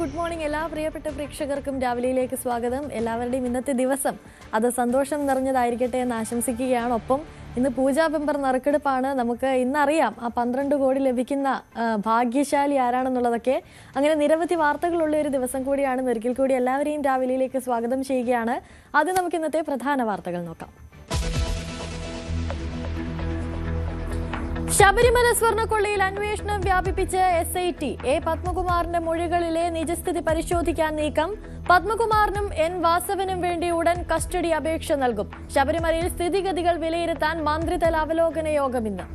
Good morning എല്ലാ പ്രിയപ്പെട്ട പ്രേക്ഷകർക്കും രാവിലെയിലേക്ക് സ്വാഗതം. എല്ലാവരുടെയും ഇന്നത്തെ ദിവസം അത് സന്തോഷം നിറഞ്ഞതായിരിക്കട്ടെ എന്ന് ആശംസിക്കുകയാണ്. ഒപ്പം ഇന്ന് പൂജാ ബമ്പർ നറുക്കെടുപ്പാണ്. നമുക്ക് ഇന്നറിയാം ആ 12 കോടി ലഭിക്കുന്ന ഭാഗ്യശാലി ആരാണെന്നുള്ളതൊക്കെ. അങ്ങനെ നിരവധി വാർത്തകളുള്ള ഒരു ദിവസം കൂടിയാണ്. ഒരിക്കൽ കൂടി എല്ലാവരെയും രാവിലെയിലേക്ക് സ്വാഗതം ചെയ്യുകയാണ്. ആദ്യം നമുക്ക് ഇന്നത്തെ പ്രധാന വാർത്തകൾ നോക്കാം. ശബരിമല സ്വർണ്ണക്കൊള്ളയിൽ അന്വേഷണം വ്യാപിപ്പിച്ച് SIT. പത്മകുമാറിന്റെ മൊഴികളിലെ നിജസ്ഥിതി പരിശോധിക്കാൻ നീക്കം. പത്മകുമാറിനും N വാസവനും വേണ്ടി ഉടൻ കസ്റ്റഡി അപേക്ഷ നൽകും. ശബരിമലയിൽ സ്ഥിതിഗതികൾ വിലയിരുത്താൻ മന്ത്രിതല അവലോകന യോഗം ഇന്ന്.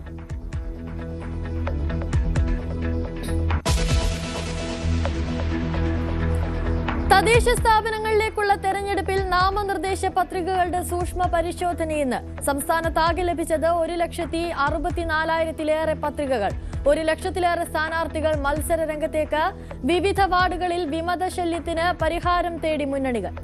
തദ്ദേശ സ്ഥാപനങ്ങളിലേക്കുള്ള തെരഞ്ഞെടുപ്പിൽ നാമനിർദ്ദേശ പത്രികകളുടെ സൂക്ഷ്മ പരിശോധന ഇന്ന്. സംസ്ഥാനത്താകെ ലഭിച്ചത് 1,64,000-ലേറെ പത്രികകൾ. 1,00,000-ലേറെ സ്ഥാനാർത്ഥികൾ മത്സര രംഗത്തേക്ക്. വിവിധ വാർഡുകളിൽ വിമതശല്യത്തിന് പരിഹാരം തേടി മുന്നണികൾ.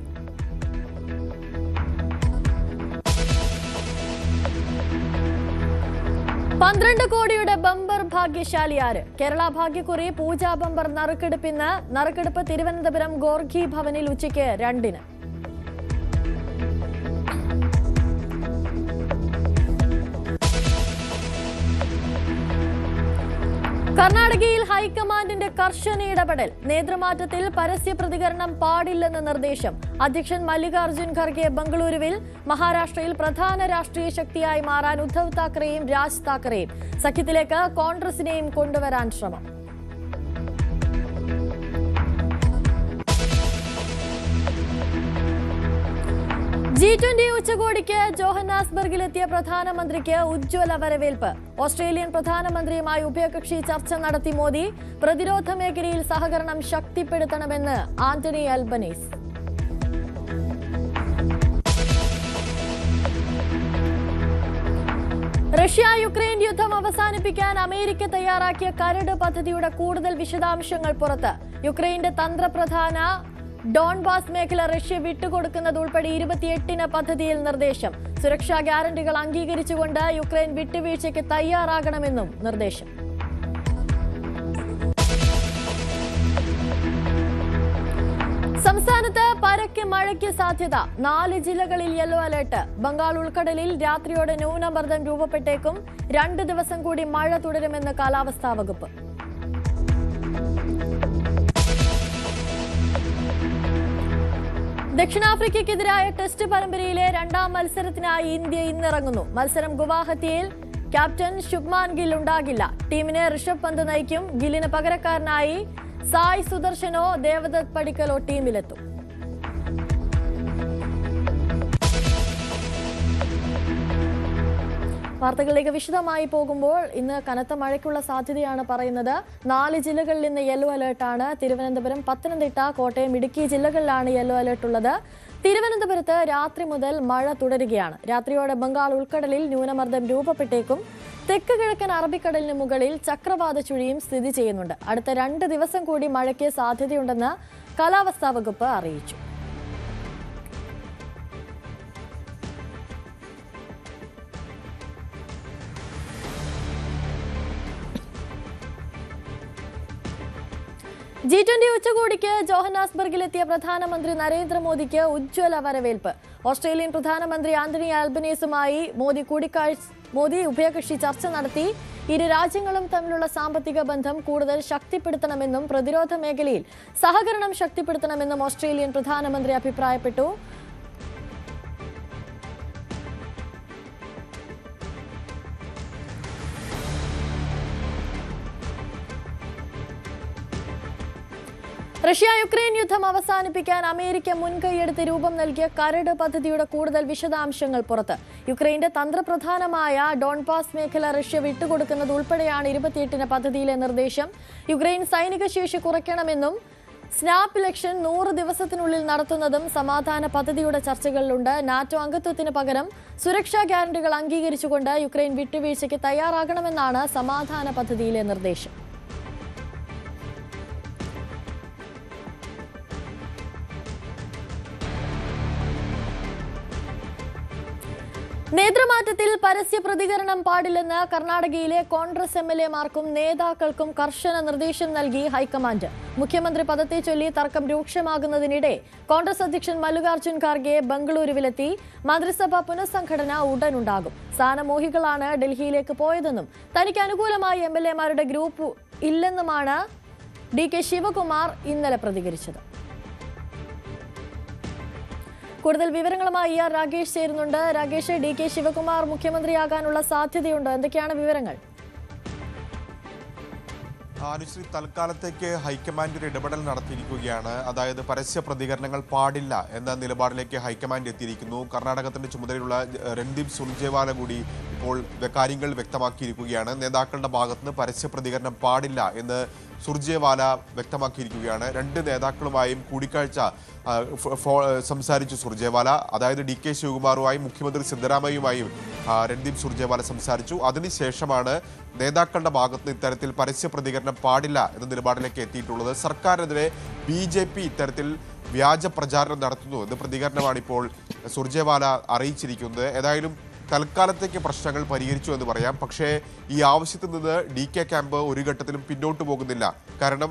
പന്ത്രണ്ട് കോടിയുടെ ബമ്പർ ഭാഗ്യശാലി ആര്? കേരള ഭാഗ്യക്കുറി പൂജാ ബമ്പർ നറുക്കെടുപ്പിന്ന്. നറുക്കെടുപ്പ് തിരുവനന്തപുരം ഗോർഖി ഭവനിൽ ഉച്ചയ്ക്ക് 2-ന്. കർണാടകയിൽ ഹൈക്കമാൻഡിന്റെ കർശന ഇടപെടൽ. നേതൃമാറ്റത്തിൽ പരസ്യ പ്രതികരണം പാടില്ലെന്ന നിർദ്ദേശം. അധ്യക്ഷൻ മല്ലികാർജുൻ ഖർഗെ ബംഗളൂരുവിൽ. മഹാരാഷ്ട്രയിൽ പ്രധാന രാഷ്ട്രീയ ശക്തിയായി മാറാൻ ഉദ്ധവ് താക്കറെയും രാജ് താക്കറെയും. സഖ്യത്തിലേക്ക് കോൺഗ്രസിനെയും കൊണ്ടുവരാൻ ശ്രമം. G20 ഉച്ചകോടിക്ക് ജോഹന്നാസ്ബർഗിലെത്തിയ പ്രധാനമന്ത്രിക്ക് ഉജ്ജ്വല വരവേൽപ്പ്. ഓസ്ട്രേലിയൻ പ്രധാനമന്ത്രിയുമായി ഉഭയകക്ഷി ചർച്ച നടത്തി മോദി. പ്രതിരോധ മേഖലയിൽ സഹകരണം ശക്തിപ്പെടുത്തണമെന്ന് ആന്റണി അൽബനീസ്. റഷ്യ യുക്രൈൻ യുദ്ധം അവസാനിപ്പിക്കാൻ അമേരിക്ക തയ്യാറാക്കിയ കരട് പദ്ധതിയുടെ കൂടുതൽ വിശദാംശങ്ങൾ പുറത്ത്. യുക്രൈന്റെ തന്ത്രപ്രധാന ഡോൺബാസ് മേഖല റഷ്യ വിട്ടുകൊടുക്കുന്നത് ഉൾപ്പെടെ 28-ന് പദ്ധതിയിൽ നിർദ്ദേശം. സുരക്ഷാ ഗ്യാരണ്ടികൾ അംഗീകരിച്ചുകൊണ്ട് യുക്രൈൻ വിട്ടുവീഴ്ചയ്ക്ക് തയ്യാറാകണമെന്നും നിർദ്ദേശം. സംസ്ഥാനത്ത് പരക്കെ മഴയ്ക്ക് സാധ്യത. 4 ജില്ലകളിൽ യെല്ലോ അലർട്ട്. ബംഗാൾ ഉൾക്കടലിൽ രാത്രിയോടെ ന്യൂനമർദ്ദം രൂപപ്പെട്ടേക്കും. 2 ദിവസം കൂടി മഴ തുടരുമെന്ന് കാലാവസ്ഥാ വകുപ്പ്. ദക്ഷിണാഫ്രിക്കയ്ക്കെതിരായ ടെസ്റ്റ് പരമ്പരയിലെ 2ാം മത്സരത്തിനായി ഇന്ത്യ ഇന്നിറങ്ങുന്നു. മത്സരം ഗുവാഹത്തിയിൽ. ക്യാപ്റ്റൻ ശുഭ്മാൻ ഗിൽ ഉണ്ടാകില്ല. ടീമിനെ ഋഷഭ് പന്ത് നയിക്കും. ഗില്ലിന് പകരക്കാരനായി സായ് സുദർശനോ ദേവദത്ത് പടിക്കലോ ടീമിലെത്തും. വാർത്തകളിലേക്ക് വിശദമായി പോകുമ്പോൾ ഇന്ന് കനത്ത മഴയ്ക്കുള്ള സാധ്യതയാണ് പറയുന്നത്. 4 ജില്ലകളിൽ ഇന്ന് യെല്ലോ അലർട്ടാണ്. തിരുവനന്തപുരം, പത്തനംതിട്ട, കോട്ടയം, ഇടുക്കി ജില്ലകളിലാണ് യെല്ലോ അലർട്ട് ഉള്ളത്. തിരുവനന്തപുരത്ത് രാത്രി മുതൽ മഴ തുടരുകയാണ്. രാത്രിയോടെ ബംഗാൾ ഉൾക്കടലിൽ ന്യൂനമർദ്ദം രൂപപ്പെട്ടേക്കും. തെക്ക് കിഴക്കൻ അറബിക്കടലിന് മുകളിൽ ചക്രവാത ചുഴിയും സ്ഥിതി ചെയ്യുന്നുണ്ട്. അടുത്ത 2 ദിവസം കൂടി മഴയ്ക്ക് സാധ്യതയുണ്ടെന്ന് കാലാവസ്ഥാ വകുപ്പ് അറിയിച്ചു. G20 ഉച്ചകോടിക്ക് ജോഹന്നാസ്ബർഗിലെത്തിയ പ്രധാനമന്ത്രി നരേന്ദ്രമോദിക്ക് ഉജ്ജ്വല വരവേൽപ്പ്. ഓസ്ട്രേലിയൻ പ്രധാനമന്ത്രി ആന്റണി അൽബനീസുമായി മോദി ഉഭയകക്ഷി ചർച്ച നടത്തി. ഇരു രാജ്യങ്ങളും തമ്മിലുള്ള സാമ്പത്തിക ബന്ധം കൂടുതൽ ശക്തിപ്പെടുത്തണമെന്നും പ്രതിരോധ മേഖലയിൽ സഹകരണം ശക്തിപ്പെടുത്തണമെന്നും ഓസ്ട്രേലിയൻ പ്രധാനമന്ത്രി അഭിപ്രായപ്പെട്ടു. റഷ്യ യുക്രൈൻ യുദ്ധം അവസാനിപ്പിക്കാൻ അമേരിക്ക മുൻകൈയെടുത്ത് രൂപം നൽകിയ കരട് പദ്ധതിയുടെ കൂടുതൽ വിശദാംശങ്ങൾ പുറത്ത്. യുക്രൈന്റെ തന്ത്രപ്രധാനമായ ഡോൺബാസ് മേഖല റഷ്യ വിട്ടുകൊടുക്കുന്നത് ഉൾപ്പെടെയാണ് 28-ന് പദ്ധതിയിലെ നിർദ്ദേശം. യുക്രൈൻ സൈനിക ശേഷി കുറയ്ക്കണമെന്നും സ്നാപ്പ് ഇലക്ഷൻ 100 ദിവസത്തിനുള്ളിൽ നടത്തുന്നതും സമാധാന പദ്ധതിയുടെ ചർച്ചകളിലുണ്ട്. നാറ്റോ അംഗത്വത്തിന് പകരം സുരക്ഷാ ഗ്യാരണ്ടികൾ അംഗീകരിച്ചുകൊണ്ട് യുക്രൈൻ വിട്ടുവീഴ്ചയ്ക്ക് തയ്യാറാകണമെന്നാണ് സമാധാന പദ്ധതിയിലെ നിർദ്ദേശം. നേതൃമാറ്റത്തിൽ പരസ്യ പ്രതികരണം പാടില്ലെന്ന് കർണാടകയിലെ കോൺഗ്രസ് എംഎൽഎമാർക്കും നേതാക്കൾക്കും കർശന നിർദ്ദേശം നൽകി ഹൈക്കമാൻഡ്. മുഖ്യമന്ത്രി പദത്തെ ചൊല്ലി തർക്കം രൂക്ഷമാകുന്നതിനിടെ കോൺഗ്രസ് അധ്യക്ഷൻ മല്ലികാർജ്ജുൻ ഖാർഗെ ബംഗളൂരുവിലെത്തി. മന്ത്രിസഭാ പുനഃസംഘടന ഉടനുണ്ടാകും. സ്ഥാനമോഹികളാണ് ഡൽഹിയിലേക്ക് പോയതെന്നും തനിക്ക് അനുകൂലമായി എംഎൽഎമാരുടെ ഗ്രൂപ്പ് ഇല്ലെന്നുമാണ് DK ശിവകുമാർ ഇന്നലെ പ്രതികരിച്ചത്. കൂടുതൽ വിവരങ്ങളുമായി രാകേഷ് ചേരുന്നുണ്ട്. രാകേഷ്, DK ശിവകുമാർ മുഖ്യമന്ത്രിയാകാനുള്ള സാധ്യതയുണ്ട്, എന്തൊക്കെയാണ് വിവരങ്ങൾ? അനുശ്രീ, തൽക്കാലത്തേക്ക് ഹൈക്കമാൻഡ് ഒരു ഇടപെടൽ നടത്തിയിരിക്കുകയാണ്. അതായത് പരസ്യ പ്രതികരണങ്ങൾ പാടില്ല എന്ന നിലപാടിലേക്ക് ഹൈക്കമാൻഡ് എത്തിയിരിക്കുന്നു. കർണാടകത്തിന്റെ ചുമതലയുള്ള രൺദീപ് സുർജേവാല കൂടി ഇപ്പോൾ കാര്യങ്ങൾ വ്യക്തമാക്കിയിരിക്കുകയാണ്. നേതാക്കളുടെ ഭാഗത്തുനിന്ന് പരസ്യ പ്രതികരണം പാടില്ല എന്ന് സുർജേവാല വ്യക്തമാക്കിയിരിക്കുകയാണ്. രണ്ട് നേതാക്കളുമായും കൂടിക്കാഴ്ച സംസാരിച്ചു സുർജേവാല. അതായത് DK ശിവകുമാറുമായും മുഖ്യമന്ത്രി സിദ്ധരാമയ്യയുമായും രൺദീപ് സുർജേവാല സംസാരിച്ചു. അതിനുശേഷമാണ് നേതാക്കളുടെ ഭാഗത്തുനിന്ന് ഇത്തരത്തിൽ പരസ്യ പ്രതികരണം പാടില്ല എന്ന നിലപാടിലേക്ക് എത്തിയിട്ടുള്ളത്. സർക്കാരിനെതിരെ BJP ഇത്തരത്തിൽ വ്യാജ പ്രചാരണം നടത്തുന്നു എന്ന പ്രതികരണമാണ് ഇപ്പോൾ സുർജേവാല അറിയിച്ചിരിക്കുന്നത്. ഏതായാലും തൽക്കാലത്തേക്ക് പ്രശ്നങ്ങൾ പരിഹരിച്ചു എന്ന് പറയാം. പക്ഷേ ഈ ആവശ്യത്തിൽ നിന്ന് DK ക്യാമ്പ് ഒരു ഘട്ടത്തിലും പിന്നോട്ട് പോകുന്നില്ല. കാരണം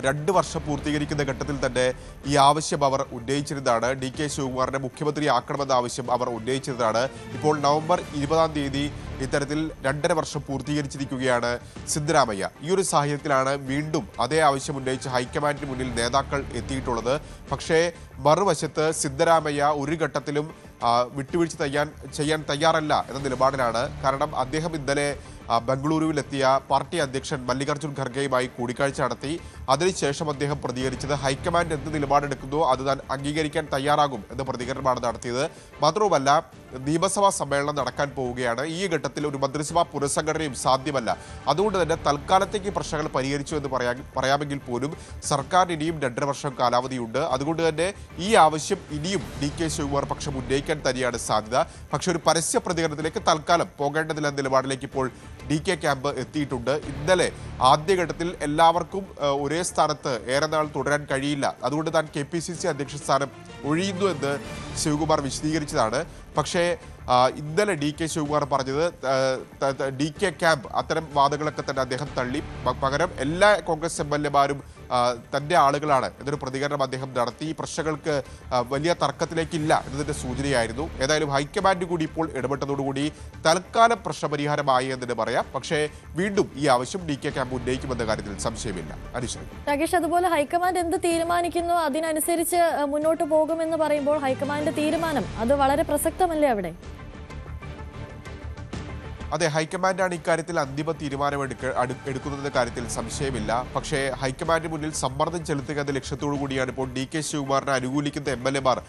2 വർഷം പൂർത്തീകരിക്കുന്ന ഘട്ടത്തിൽ തന്നെ ഈ ആവശ്യം അവർ ഉന്നയിച്ചിരുന്നതാണ്. DK ശിവകുമാറിനെ മുഖ്യമന്ത്രിയാക്കണമെന്ന ആവശ്യം അവർ ഉന്നയിച്ചിരുന്നതാണ്. ഇപ്പോൾ നവംബർ 20-ാം തീയതി ഇത്തരത്തിൽ 2.5 വർഷം പൂർത്തീകരിച്ചിരിക്കുകയാണ് സിദ്ധരാമയ്യ. ഈ ഒരു സാഹചര്യത്തിലാണ് വീണ്ടും അതേ ആവശ്യം ഉന്നയിച്ച് ഹൈക്കമാൻഡിന് മുന്നിൽ നേതാക്കൾ എത്തിയിട്ടുള്ളത്. പക്ഷേ മറുവശത്ത് സിദ്ധരാമയ്യ ഒരു ഘട്ടത്തിലും വിട്ടുവീഴ്ച ചെയ്യാൻ തയ്യാറല്ല എന്ന നിലപാടിലാണ്. കാരണം അദ്ദേഹം ഇന്നലെ ബംഗളൂരുവിലെത്തിയ പാർട്ടി അധ്യക്ഷൻ മല്ലികാർജ്ജുൻ ഖർഗെയുമായി കൂടിക്കാഴ്ച നടത്തി. അതിനുശേഷം അദ്ദേഹം പ്രതികരിച്ചത് ഹൈക്കമാൻഡ് എന്ത് നിലപാടെടുക്കുന്നോ അത് താൻ അംഗീകരിക്കാൻ തയ്യാറാകും എന്ന പ്രതികരണമാണ് നടത്തിയത്. മാത്രവുമല്ല, നിയമസഭാ സമ്മേളനം നടക്കാൻ പോവുകയാണ്. ഈ ഘട്ടത്തിൽ ഒരു മന്ത്രിസഭാ പുനഃസംഘടനയും സാധ്യമല്ല. അതുകൊണ്ട് തന്നെ തൽക്കാലത്തേക്ക് പ്രശ്നങ്ങൾ പരിഹരിച്ചു എന്ന് പറയാമെങ്കിൽ പോലും സർക്കാരിന് ഇനിയും 2.5 വർഷം കാലാവധിയുണ്ട്. അതുകൊണ്ട് തന്നെ ഈ ആവശ്യം ഇനിയും DK ശിവകുമാർ പക്ഷം ഉന്നയിക്കാൻ തന്നെയാണ് സാധ്യത. പക്ഷെ ഒരു പരസ്യ പ്രതികരണത്തിലേക്ക് തൽക്കാലം പോകേണ്ടതില്ല നിലപാടിലേക്ക് ഇപ്പോൾ DK ക്യാമ്പ് എത്തിയിട്ടുണ്ട്. ഇന്നലെ ആദ്യഘട്ടത്തിൽ എല്ലാവർക്കും ഒരേ സ്ഥാനത്ത് ഏറെ നാൾ തുടരാൻ കഴിയില്ല, അതുകൊണ്ട് താൻ KPCC അധ്യക്ഷ സ്ഥാനം ഒഴിയുന്നു എന്ന് ശിവകുമാർ വിശദീകരിച്ചതാണ്. പക്ഷേ ഇന്നലെ DK ശിവകുമാർ പറഞ്ഞത് DK ക്യാമ്പ് അത്തരം വാദങ്ങളൊക്കെ തന്നെ അദ്ദേഹം തള്ളി. പകരം എല്ലാ കോൺഗ്രസ് MLAമാരും തൻ്റെ ആളുകളാണ് എന്നൊരു പ്രതികരണം അദ്ദേഹം നടത്തി. ഈ പ്രശ്നങ്ങൾക്ക് വലിയ തർക്കത്തിലേക്കില്ല എന്നതിൻ്റെ സൂചനയായിരുന്നു. ഏതായാലും ഹൈക്കമാൻഡ് കൂടി ഇപ്പോൾ ഇടപെട്ടതോടുകൂടി തൽക്കാലം പ്രശ്നപരിഹാരമായി എന്ന് പറയാം. പക്ഷേ വീണ്ടും ഈ ആവശ്യം DK ക്യാമ്പ് ഉന്നയിക്കുമെന്ന കാര്യത്തിൽ സംശയമില്ല. രാകേഷ്, അതുപോലെ ഹൈക്കമാൻഡ് എന്ത് തീരുമാനിക്കുന്നു അതിനനുസരിച്ച് മുന്നോട്ട് പോകുമെന്ന് പറയുമ്പോൾ ഹൈക്കമാൻഡ് തീരുമാനം അത് വളരെ പ്രസക്തമല്ലേ അവിടെ? അതെ, ഹൈക്കമാൻഡാണ് ഇക്കാര്യത്തിൽ അന്തിമ തീരുമാനം എടുക്കുന്ന കാര്യത്തിൽ സംശയമില്ല. പക്ഷേ ഹൈക്കമാൻഡിന് മുന്നിൽ സമ്മർദ്ദം ചെലുത്തുക എന്ന ലക്ഷ്യത്തോടു കൂടിയാണ് ഇപ്പോൾ DK ശിവകുമാറിനെ അനുകൂലിക്കുന്ന MLAമാർ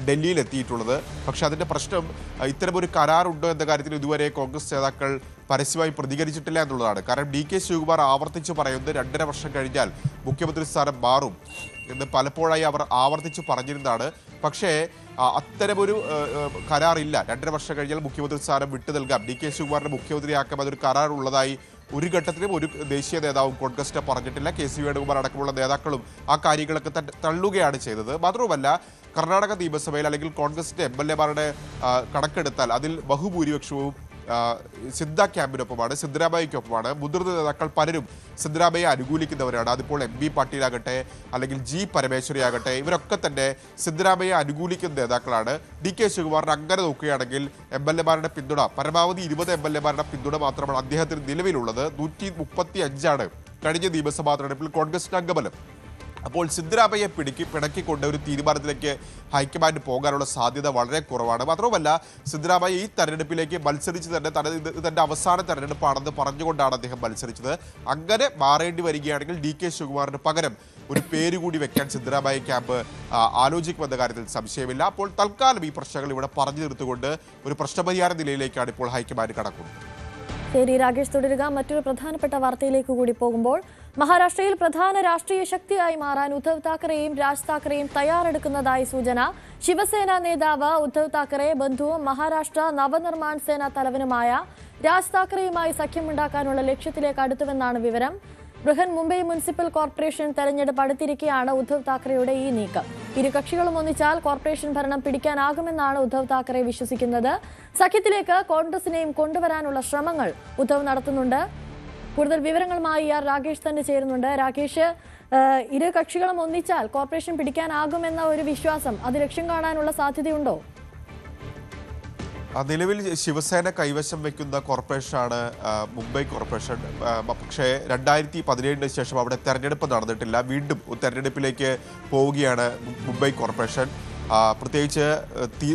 ഡൽഹിയിൽ എത്തിയിട്ടുള്ളത്. പക്ഷെ അതിന്റെ പ്രശ്നം ഇത്തരമൊരു കരാറുണ്ടോ എന്ന കാര്യത്തിൽ ഇതുവരെ കോൺഗ്രസ് നേതാക്കൾ പരസ്യമായി പ്രതികരിച്ചിട്ടില്ല എന്നുള്ളതാണ്. കാരണം DK ശിവകുമാർ ആവർത്തിച്ചു പറയുന്നത് 2.5 വർഷം കഴിഞ്ഞാൽ മുഖ്യമന്ത്രി സ്ഥാനം മാറും എന്ന് പലപ്പോഴായി അവർ ആവർത്തിച്ചു പറഞ്ഞിരുന്നതാണ്. പക്ഷേ അത്തരമൊരു കരാറില്ല. 2.5 വർഷം കഴിഞ്ഞാൽ മുഖ്യമന്ത്രി സ്ഥാനം വിട്ടു നൽകാം, DK ശിവകുമാറിനെ മുഖ്യമന്ത്രിയാക്കാം, അതൊരു കരാറുള്ളതായി ഒരു ഘട്ടത്തിലും ഒരു ദേശീയ നേതാവും കോൺഗ്രസിനെ പറഞ്ഞിട്ടില്ല. KC വേണുകുമാർ അടക്കമുള്ള നേതാക്കളും ആ കാര്യങ്ങളൊക്കെ തള്ളുകയാണ് ചെയ്തത്. മാത്രവുമല്ല, കർണാടക നിയമസഭയിൽ അല്ലെങ്കിൽ കോൺഗ്രസിന്റെ MLAമാരുടെ കണക്കെടുത്താൽ അതിൽ ബഹുഭൂരിപക്ഷവും സിദ്ധ ക്യാമ്പിനൊപ്പമാണ്, സിദ്ധരാമയ്യക്കൊപ്പമാണ്. മുതിർന്ന നേതാക്കൾ പലരും സിദ്ധരാമയ്യ അനുകൂലിക്കുന്നവരാണ്. അതിപ്പോൾ MB പാട്ടീലാകട്ടെ അല്ലെങ്കിൽ G പരമേശ്വരി ആകട്ടെ, ഇവരൊക്കെ തന്നെ സിദ്ധരാമയ്യ അനുകൂലിക്കുന്ന നേതാക്കളാണ്. DK ശിവകുമാറിന് അങ്ങനെ നോക്കുകയാണെങ്കിൽ MLAമാരുടെ പിന്തുണ പരമാവധി 20 MLAമാരുടെ പിന്തുണ മാത്രമാണ് അദ്ദേഹത്തിന് നിലവിലുള്ളത്. 135 കഴിഞ്ഞ നിയമസഭാ തെരഞ്ഞെടുപ്പിൽ കോൺഗ്രസിന്റെ അംഗബലം. അപ്പോൾ സിദ്ധരാമയ്യെ പിണക്കിക്കൊണ്ട് ഒരു തീരുമാനത്തിലേക്ക് ഹൈക്കമാൻഡ് പോകാനുള്ള സാധ്യത വളരെ കുറവാണ്. മാത്രവുമല്ല, സിദ്ധരാമയ്യ ഈ തെരഞ്ഞെടുപ്പിലേക്ക് മത്സരിച്ച് തന്നെ തന്റെ അവസാന തെരഞ്ഞെടുപ്പാണെന്ന് പറഞ്ഞുകൊണ്ടാണ് അദ്ദേഹം മത്സരിച്ചത്. അങ്ങനെ മാറേണ്ടി വരികയാണെങ്കിൽ DK ശിവകുമാറിന് പകരം ഒരു പേര് കൂടി വെക്കാൻ സിദ്ധരാമയ്യ ക്യാമ്പ് ആലോചിക്കുമെന്ന കാര്യത്തിൽ സംശയമില്ല. അപ്പോൾ തൽക്കാലം ഈ പ്രശ്നങ്ങൾ ഇവിടെ പറഞ്ഞു തീർത്തുകൊണ്ട് ഒരു പ്രശ്നപരിഹാര നിലയിലേക്കാണ് ഇപ്പോൾ ഹൈക്കമാൻഡ് കടക്കുന്നത്. ശരി രാകേഷ്, തുടരുക. മറ്റൊരു പ്രധാനപ്പെട്ട വാർത്തയിലേക്ക് കൂടി പോകുമ്പോൾ മഹാരാഷ്ട്രയിൽ പ്രധാന രാഷ്ട്രീയ ശക്തിയായി മാറാൻ ഉദ്ധവ് താക്കറെയും രാജ് താക്കറെയും തയ്യാറെടുക്കുന്നതായി സൂചന. ശിവസേന നേതാവ് ഉദ്ധവ് താക്കറെ ബന്ധുവും മഹാരാഷ്ട്ര നവനിർമ്മാൺ സേന തലവനുമായ രാജ് താക്കറെയുമായി സഖ്യമുണ്ടാക്കാനുള്ള ലക്ഷ്യത്തിലേക്ക് അടുത്തുവെന്നാണ് വിവരം. ബൃഹൻ മുംബൈ മുനിസിപ്പൽ കോർപ്പറേഷൻ തെരഞ്ഞെടുപ്പ് അടുത്തിരിക്കെയാണ് ഉദ്ധവ് താക്കറെയുടെ ഈ നീക്കം. ഇരു കക്ഷികളും ഒന്നിച്ചാൽ കോർപ്പറേഷൻ ഭരണം പിടിക്കാനാകുമെന്നാണ് ഉദ്ധവ് താക്കറെ വിശ്വസിക്കുന്നത്. സഖ്യത്തിലേക്ക് കോൺഗ്രസിനെയും കൊണ്ടുവരാനുള്ള ശ്രമങ്ങൾ ഉദ്ധവ് നടത്തുന്നുണ്ട്. കൂടുതൽ വിവരങ്ങളുമായി രാകേഷ് തന്നെ ചേരുന്നുണ്ട്. രാകേഷ്, ഇരു കക്ഷികളും ഒന്നിച്ചാൽ കോർപ്പറേഷൻ പിടിക്കാനാകുമെന്ന ഒരു വിശ്വാസം അത് ലക്ഷ്യം കാണാനുള്ള സാധ്യതയുണ്ടോ? നിലവിൽ ശിവസേന കൈവശം വയ്ക്കുന്ന കോർപ്പറേഷനാണ് മുംബൈ കോർപ്പറേഷൻ. പക്ഷേ 2017 ശേഷം അവിടെ തെരഞ്ഞെടുപ്പ് നടന്നിട്ടില്ല. വീണ്ടും തെരഞ്ഞെടുപ്പിലേക്ക് പോവുകയാണ് മുംബൈ കോർപ്പറേഷൻ. പ്രത്യേകിച്ച്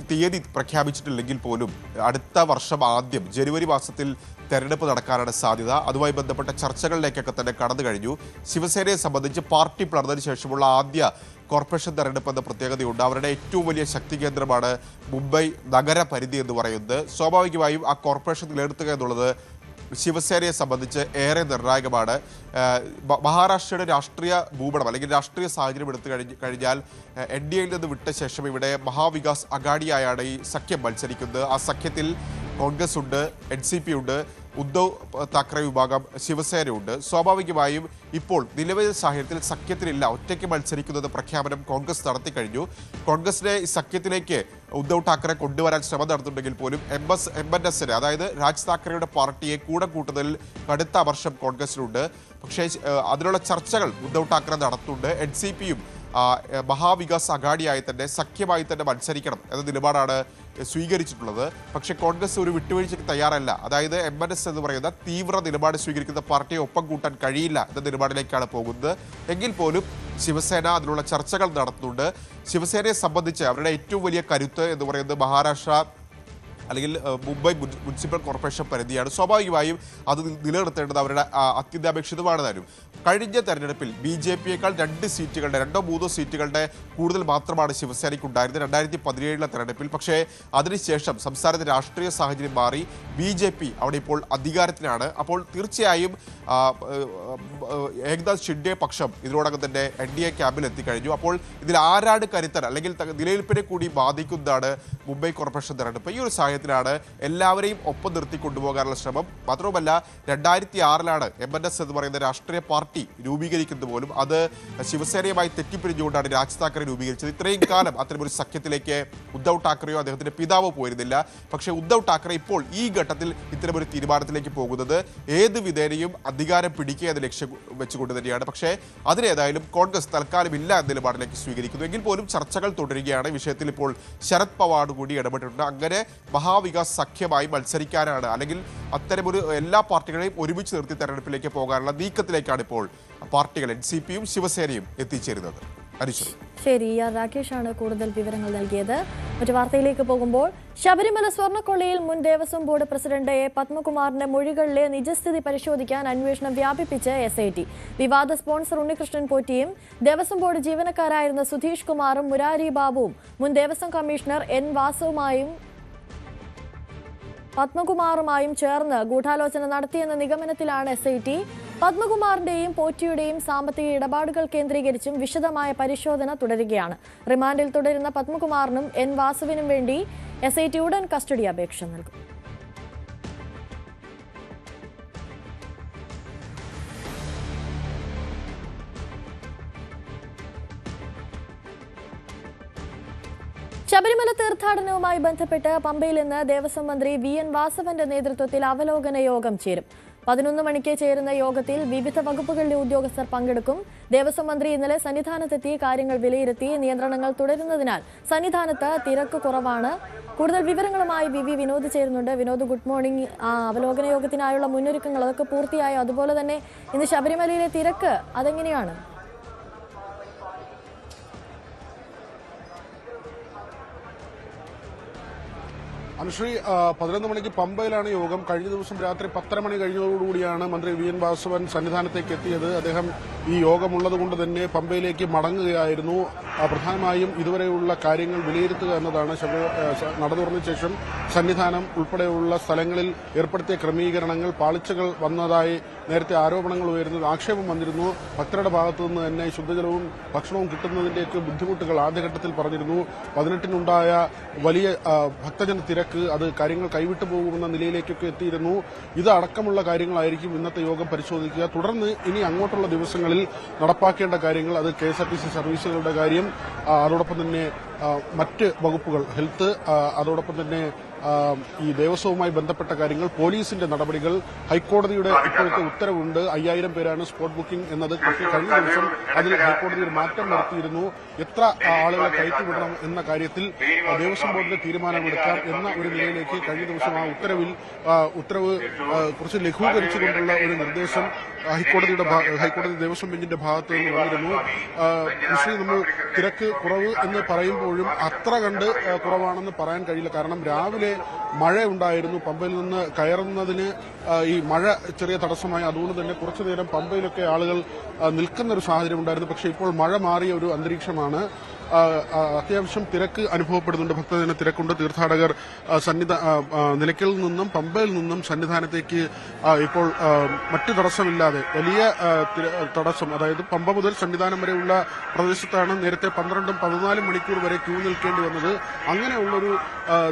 തീയതി പ്രഖ്യാപിച്ചിട്ടില്ലെങ്കിൽ പോലും അടുത്ത വർഷം ആദ്യം ജനുവരി മാസത്തിൽ തെരഞ്ഞെടുപ്പ് നടക്കാനാണ് സാധ്യത. അതുമായി ബന്ധപ്പെട്ട ചർച്ചകളിലേക്കൊക്കെ തന്നെ കടന്നു കഴിഞ്ഞു. ശിവസേനയെ സംബന്ധിച്ച് പാർട്ടി പിളർന്നതിന് ശേഷമുള്ള ആദ്യ കോർപ്പറേഷൻ തെരഞ്ഞെടുപ്പ് എന്ന പ്രത്യേകതയുണ്ട്. അവരുടെ ഏറ്റവും വലിയ ശക്തി കേന്ദ്രമാണ് മുംബൈ നഗരപരിധി എന്ന് പറയുന്നത്. സ്വാഭാവികമായും ആ കോർപ്പറേഷൻ നിലനിർത്തുക എന്നുള്ളത് ശിവസേനയെ സംബന്ധിച്ച് ഏറെ നിർണായകമാണ്. മഹാരാഷ്ട്രയുടെ രാഷ്ട്രീയ ഭൂപടം അല്ലെങ്കിൽ രാഷ്ട്രീയ സാഹചര്യം എടുത്തു കഴിഞ്ഞാൽ NDAയിൽ നിന്ന് വിട്ട ശേഷം ഇവിടെ മഹാവികാസ് അഘാഡിയായാണ് ഈ സഖ്യം മത്സരിക്കുന്നത്. ആ സഖ്യത്തിൽ കോൺഗ്രസ് ഉണ്ട്, NCP ഉണ്ട്, ഉദ്ധവ് താക്കറെ വിഭാഗം ശിവസേനയുണ്ട്. സ്വാഭാവികമായും ഇപ്പോൾ നിലവിലെ സാഹചര്യത്തിൽ സഖ്യത്തിലില്ല, ഒറ്റയ്ക്ക് മത്സരിക്കുന്നത് പ്രഖ്യാപനം കോൺഗ്രസ് നടത്തിക്കഴിഞ്ഞു. കോൺഗ്രസിനെ ഈ സഖ്യത്തിലേക്ക് ഉദ്ധവ് താക്കറെ കൊണ്ടുവരാൻ ശ്രമം നടത്തുന്നുണ്ടെങ്കിൽ പോലും MNSനെ, അതായത് രാജ് താക്കറെയുടെ പാർട്ടിയെ കൂടെ കൂട്ടുന്നതിൽ കടുത്ത അമർഷം കോൺഗ്രസിനുണ്ട്. പക്ഷേ അതിനുള്ള ചർച്ചകൾ ഉദ്ധവ് താക്കറെ നടത്തുന്നുണ്ട്. NCPയും മഹാവികാസ് അഘാഡിയായി തന്നെ സഖ്യമായി തന്നെ മത്സരിക്കണം എന്ന നിലപാടാണ് സ്വീകരിച്ചിട്ടുള്ളത്. പക്ഷേ കോൺഗ്രസ് ഒരു വിട്ടുവീഴ്ചയ്ക്ക് തയ്യാറല്ല. അതായത് MNS എന്ന് പറയുന്ന തീവ്ര നിലപാട് സ്വീകരിക്കുന്ന പാർട്ടിയെ ഒപ്പം കൂട്ടാൻ കഴിയില്ല എന്ന നിലപാടിലേക്കാണ് പോകുന്നത്. എങ്കിൽ പോലും ശിവസേന അതിനുള്ള ചർച്ചകൾ നടത്തുന്നുണ്ട്. ശിവസേനയെ സംബന്ധിച്ച് അവരുടെ ഏറ്റവും വലിയ കരുത്ത് എന്ന് പറയുന്നത് മഹാരാഷ്ട്ര അല്ലെങ്കിൽ മുംബൈ മുനിസിപ്പൽ കോർപ്പറേഷൻ പരിധിയാണ്. സ്വാഭാവികമായും അത് നിലനിർത്തേണ്ടത് അവരുടെ അത്യന്താപേക്ഷിതമാണ് താനും. കഴിഞ്ഞ തെരഞ്ഞെടുപ്പിൽ BJPയേക്കാൾ 2 സീറ്റുകളുടെ 2-3 സീറ്റുകളുടെ കൂടുതൽ മാത്രമാണ് ശിവസേനയ്ക്ക് ഉണ്ടായിരുന്നത് 2017 തെരഞ്ഞെടുപ്പിൽ. പക്ഷേ അതിനുശേഷം സംസ്ഥാനത്തെ രാഷ്ട്രീയ സാഹചര്യം മാറി. BJP അവിടെ ഇപ്പോൾ അധികാരത്തിലാണ്. അപ്പോൾ തീർച്ചയായും ഏകനാഥ് ഷിൻഡെ പക്ഷം ഇതിനോടകം തന്നെ NDA ക്യാമ്പിൽ എത്തിക്കഴിഞ്ഞു. അപ്പോൾ ഇതിൽ ആരാണ് കരുത്തർ അല്ലെങ്കിൽ നിലനിൽപ്പിനെ കൂടി ബാധിക്കുന്നതാണ് മുംബൈ കോർപ്പറേഷൻ തെരഞ്ഞെടുപ്പ്. ഈ ഒരു സാഹചര്യത്തിലാണ് എല്ലാവരെയും ഒപ്പം നിർത്തി കൊണ്ടുപോകാനുള്ള ശ്രമം. മാത്രവുമല്ല 2006 MNS എന്ന് പറയുന്ന രാഷ്ട്രീയ പാർട്ടി രൂപീകരിക്കുന്നത് പോലും അത് ശിവസേനയുമായി തെറ്റിപ്പിരിഞ്ഞുകൊണ്ടാണ് രാജ് താക്കറെ രൂപീകരിച്ചത്. ഇത്രയും കാലം അത്തരമൊരു സഖ്യത്തിലേക്ക് ഉദ്ധവ് താക്കറെയോ അദ്ദേഹത്തിന്റെ പിതാവോ പോയിരുന്നില്ല. പക്ഷേ ഉദ്ധവ് താക്കറെ ഇപ്പോൾ ഈ ഘട്ടത്തിൽ ഇത്തരമൊരു തീരുമാനത്തിലേക്ക് പോകുന്നത് ഏത് വിധേനയും അധികാരം പിടിക്കുക എന്ന ലക്ഷ്യം വെച്ചുകൊണ്ട് തന്നെയാണ്. പക്ഷേ അതിനേതായാലും കോൺഗ്രസ് തൽക്കാലം ഇല്ല എന്ന നിലപാടിലേക്ക് സ്വീകരിക്കുന്നു. എങ്കിൽ പോലും ചർച്ചകൾ തുടരുകയാണ്. വിഷയത്തിൽ ഇപ്പോൾ ശരത് പവാർ കൂടി ഇടപെട്ടിട്ടുണ്ട്. അങ്ങനെ മഹാവികാസ് സഖ്യമായി മത്സരിക്കാനാണ് അല്ലെങ്കിൽ അത്തരമൊരു എല്ലാ പാർട്ടികളെയും ഒരുമിച്ച് നിർത്തി തെരഞ്ഞെടുപ്പിലേക്ക് പോകാനുള്ള നീക്കത്തിലേക്കാണ് ഇപ്പോൾ പാർട്ടികൾ NCPയും ശിവസേനയും എത്തിച്ചേരുന്നത്. ശരി, രാകേഷാണ് കൂടുതൽ വിവരങ്ങൾ നൽകിയത്. മറ്റു വാർത്തയിലേക്ക് പോകുമ്പോൾ, ശബരിമല സ്വർണ്ണക്കൊള്ളയിൽ മുൻ ദേവസ്വം ബോർഡ് പ്രസിഡന്റ് A. പത്മകുമാറിന്റെ മൊഴികളിലെ നിജസ്ഥിതി പരിശോധിക്കാൻ അന്വേഷണം വ്യാപിപ്പിച്ച് SIT. വിവാദ സ്പോൺസർ ഉണ്ണികൃഷ്ണൻ പോറ്റിയും ദേവസ്വം ബോർഡ് ജീവനക്കാരായിരുന്ന സുധീഷ് കുമാറും മുരാരി ബാബുവും മുൻ ദേവസ്വം കമ്മീഷണർ N. വാസുവുമായും പത്മകുമാറുമായും ചേർന്ന് ഗൂഢാലോചന നടത്തിയെന്ന നിഗമനത്തിലാണ് SIT. പത്മകുമാറിന്റെയും പോറ്റിയുടെയും സാമ്പത്തിക ഇടപാടുകൾ കേന്ദ്രീകരിച്ചും വിശദമായ പരിശോധന തുടരുകയാണ്. റിമാൻഡിൽ തുടരുന്ന പത്മകുമാറിനും N. വാസുവിനും വേണ്ടി SIT ഉടൻ കസ്റ്റഡി അപേക്ഷ നൽകും. ശബരിമല തീർത്ഥാടനവുമായി ബന്ധപ്പെട്ട് പമ്പയിൽ ഇന്ന് ദേവസ്വം മന്ത്രി VN വാസവന്റെ നേതൃത്വത്തിൽ അവലോകന യോഗം ചേരും. 11 മണിക്ക് ചേരുന്ന യോഗത്തിൽ വിവിധ വകുപ്പുകളിലെ ഉദ്യോഗസ്ഥർ പങ്കെടുക്കും. ദേവസ്വം മന്ത്രി ഇന്നലെ സന്നിധാനത്തെത്തി കാര്യങ്ങൾ വിലയിരുത്തി. നിയന്ത്രണങ്ങൾ തുടരുന്നതിനാൽ സന്നിധാനത്ത് തിരക്ക് കുറവാണ്. കൂടുതൽ വിവരങ്ങളുമായി VV വിനോദ് ചേരുന്നുണ്ട്. Vinod, good morning. അവലോകന യോഗത്തിനായുള്ള മുന്നൊരുക്കങ്ങൾ അതൊക്കെ പൂർത്തിയായോ? അതുപോലെ തന്നെ ഇന്ന് ശബരിമലയിലെ തിരക്ക് അതെങ്ങനെയാണ്? അനുശ്രീ, 11 മണിക്ക് പമ്പയിലാണ് യോഗം. കഴിഞ്ഞ ദിവസം രാത്രി 10:30 മണി കഴിഞ്ഞതോടുകൂടിയാണ് മന്ത്രി VN വാസവൻ സന്നിധാനത്തേക്ക് എത്തിയത്. അദ്ദേഹം ഈ യോഗമുള്ളതുകൊണ്ട് തന്നെ പമ്പയിലേക്ക് മടങ്ങുകയായിരുന്നു. പ്രധാനമായും ഇതുവരെയുള്ള കാര്യങ്ങൾ വിലയിരുത്തുക എന്നതാണ്. നട തുറന്ന ശേഷം സന്നിധാനം ഉൾപ്പെടെയുള്ള സ്ഥലങ്ങളിൽ ഏർപ്പെടുത്തിയ ക്രമീകരണങ്ങൾ പാളിച്ചകൾ വന്നതായി നേരത്തെ ആരോപണങ്ങൾ ഉയരുന്നത്, ആക്ഷേപം വന്നിരുന്നു. ഭക്തരുടെ ഭാഗത്തുനിന്ന് തന്നെ ശുദ്ധജലവും ഭക്ഷണവും കിട്ടുന്നതിന്റെയൊക്കെ ബുദ്ധിമുട്ടുകൾ ആദ്യഘട്ടത്തിൽ പറഞ്ഞിരുന്നു. 18-നുണ്ടായ വലിയ ഭക്തജന തിരക്ക് തിരക്ക്, അത് കാര്യങ്ങൾ കൈവിട്ടു പോകുമെന്ന നിലയിലേക്കൊക്കെ എത്തിയിരുന്നു. ഇതടക്കമുള്ള കാര്യങ്ങളായിരിക്കും ഇന്നത്തെ യോഗം പരിശോധിക്കുക. തുടർന്ന് ഇനി അങ്ങോട്ടുള്ള ദിവസങ്ങളിൽ നടപ്പാക്കേണ്ട കാര്യങ്ങൾ, അത് KSRTC സർവീസുകളുടെ കാര്യം, അതോടൊപ്പം തന്നെ മറ്റ് വകുപ്പുകൾ, ഹെൽത്ത്, അതോടൊപ്പം തന്നെ ഈ ദേവസ്വവുമായി ബന്ധപ്പെട്ട കാര്യങ്ങൾ, പോലീസിന്റെ നടപടികൾ, ഹൈക്കോടതിയുടെ ഇപ്പോഴത്തെ ഉത്തരവുണ്ട്. 5000 പേരാണ് സ്പോട്ട് ബുക്കിംഗ് എന്നത്. പക്ഷേ കഴിഞ്ഞ ദിവസം അതിൽ ഹൈക്കോടതി ഒരു മാറ്റം വരുത്തിയിരുന്നു. എത്ര ആളുകളെ കയറ്റിവിടണം എന്ന കാര്യത്തിൽ ദേവസ്വം ബോർഡിന്റെ തീരുമാനമെടുക്കാം എന്ന ഒരു നിലയിലേക്ക് കഴിഞ്ഞ ദിവസം ആ ഉത്തരവ് കുറച്ച് ലഘൂകരിച്ചുകൊണ്ടുള്ള ഒരു നിർദ്ദേശം ഹൈക്കോടതി ദേവസ്വം ബെഞ്ചിന്റെ ഭാഗത്ത് നിന്ന് വന്നിരുന്നു. നമ്മൾ തിരക്ക് കുറവ് എന്ന് പറയുമ്പോഴും അത്ര കണ്ട് കുറവാണെന്ന് പറയാൻ കഴിയില്ല. കാരണം രാവിലെ മഴ ഉണ്ടായിരുന്നു. പമ്പയിൽ നിന്ന് കയറുന്നതിന് ഈ മഴ ചെറിയ തടസ്സമായി. അതുകൊണ്ട് തന്നെ കുറച്ചു നേരം പമ്പയിലൊക്കെ ആളുകൾ നിൽക്കുന്ന ഒരു സാഹചര്യം ഉണ്ടായിരുന്നു. പക്ഷേ ഇപ്പോൾ മഴ മാറിയ ഒരു അന്തരീക്ഷമാണ്. അത്യാവശ്യം തിരക്ക് അനുഭവപ്പെടുന്നുണ്ട്. ഭക്തജന തിരക്കുണ്ട്. തീർത്ഥാടകർ നിലയ്ക്കൽ നിന്നും പമ്പയിൽ നിന്നും സന്നിധാനത്തേക്ക് ഇപ്പോൾ മറ്റു തടസ്സമില്ലാതെ വലിയ തടസ്സം, അതായത് പമ്പ മുതൽ സന്നിധാനം വരെയുള്ള പ്രദേശത്താണ് നേരത്തെ 12-14 മണിക്കൂർ വരെ ക്യൂ നിൽക്കേണ്ടി വന്നത്. അങ്ങനെയുള്ളൊരു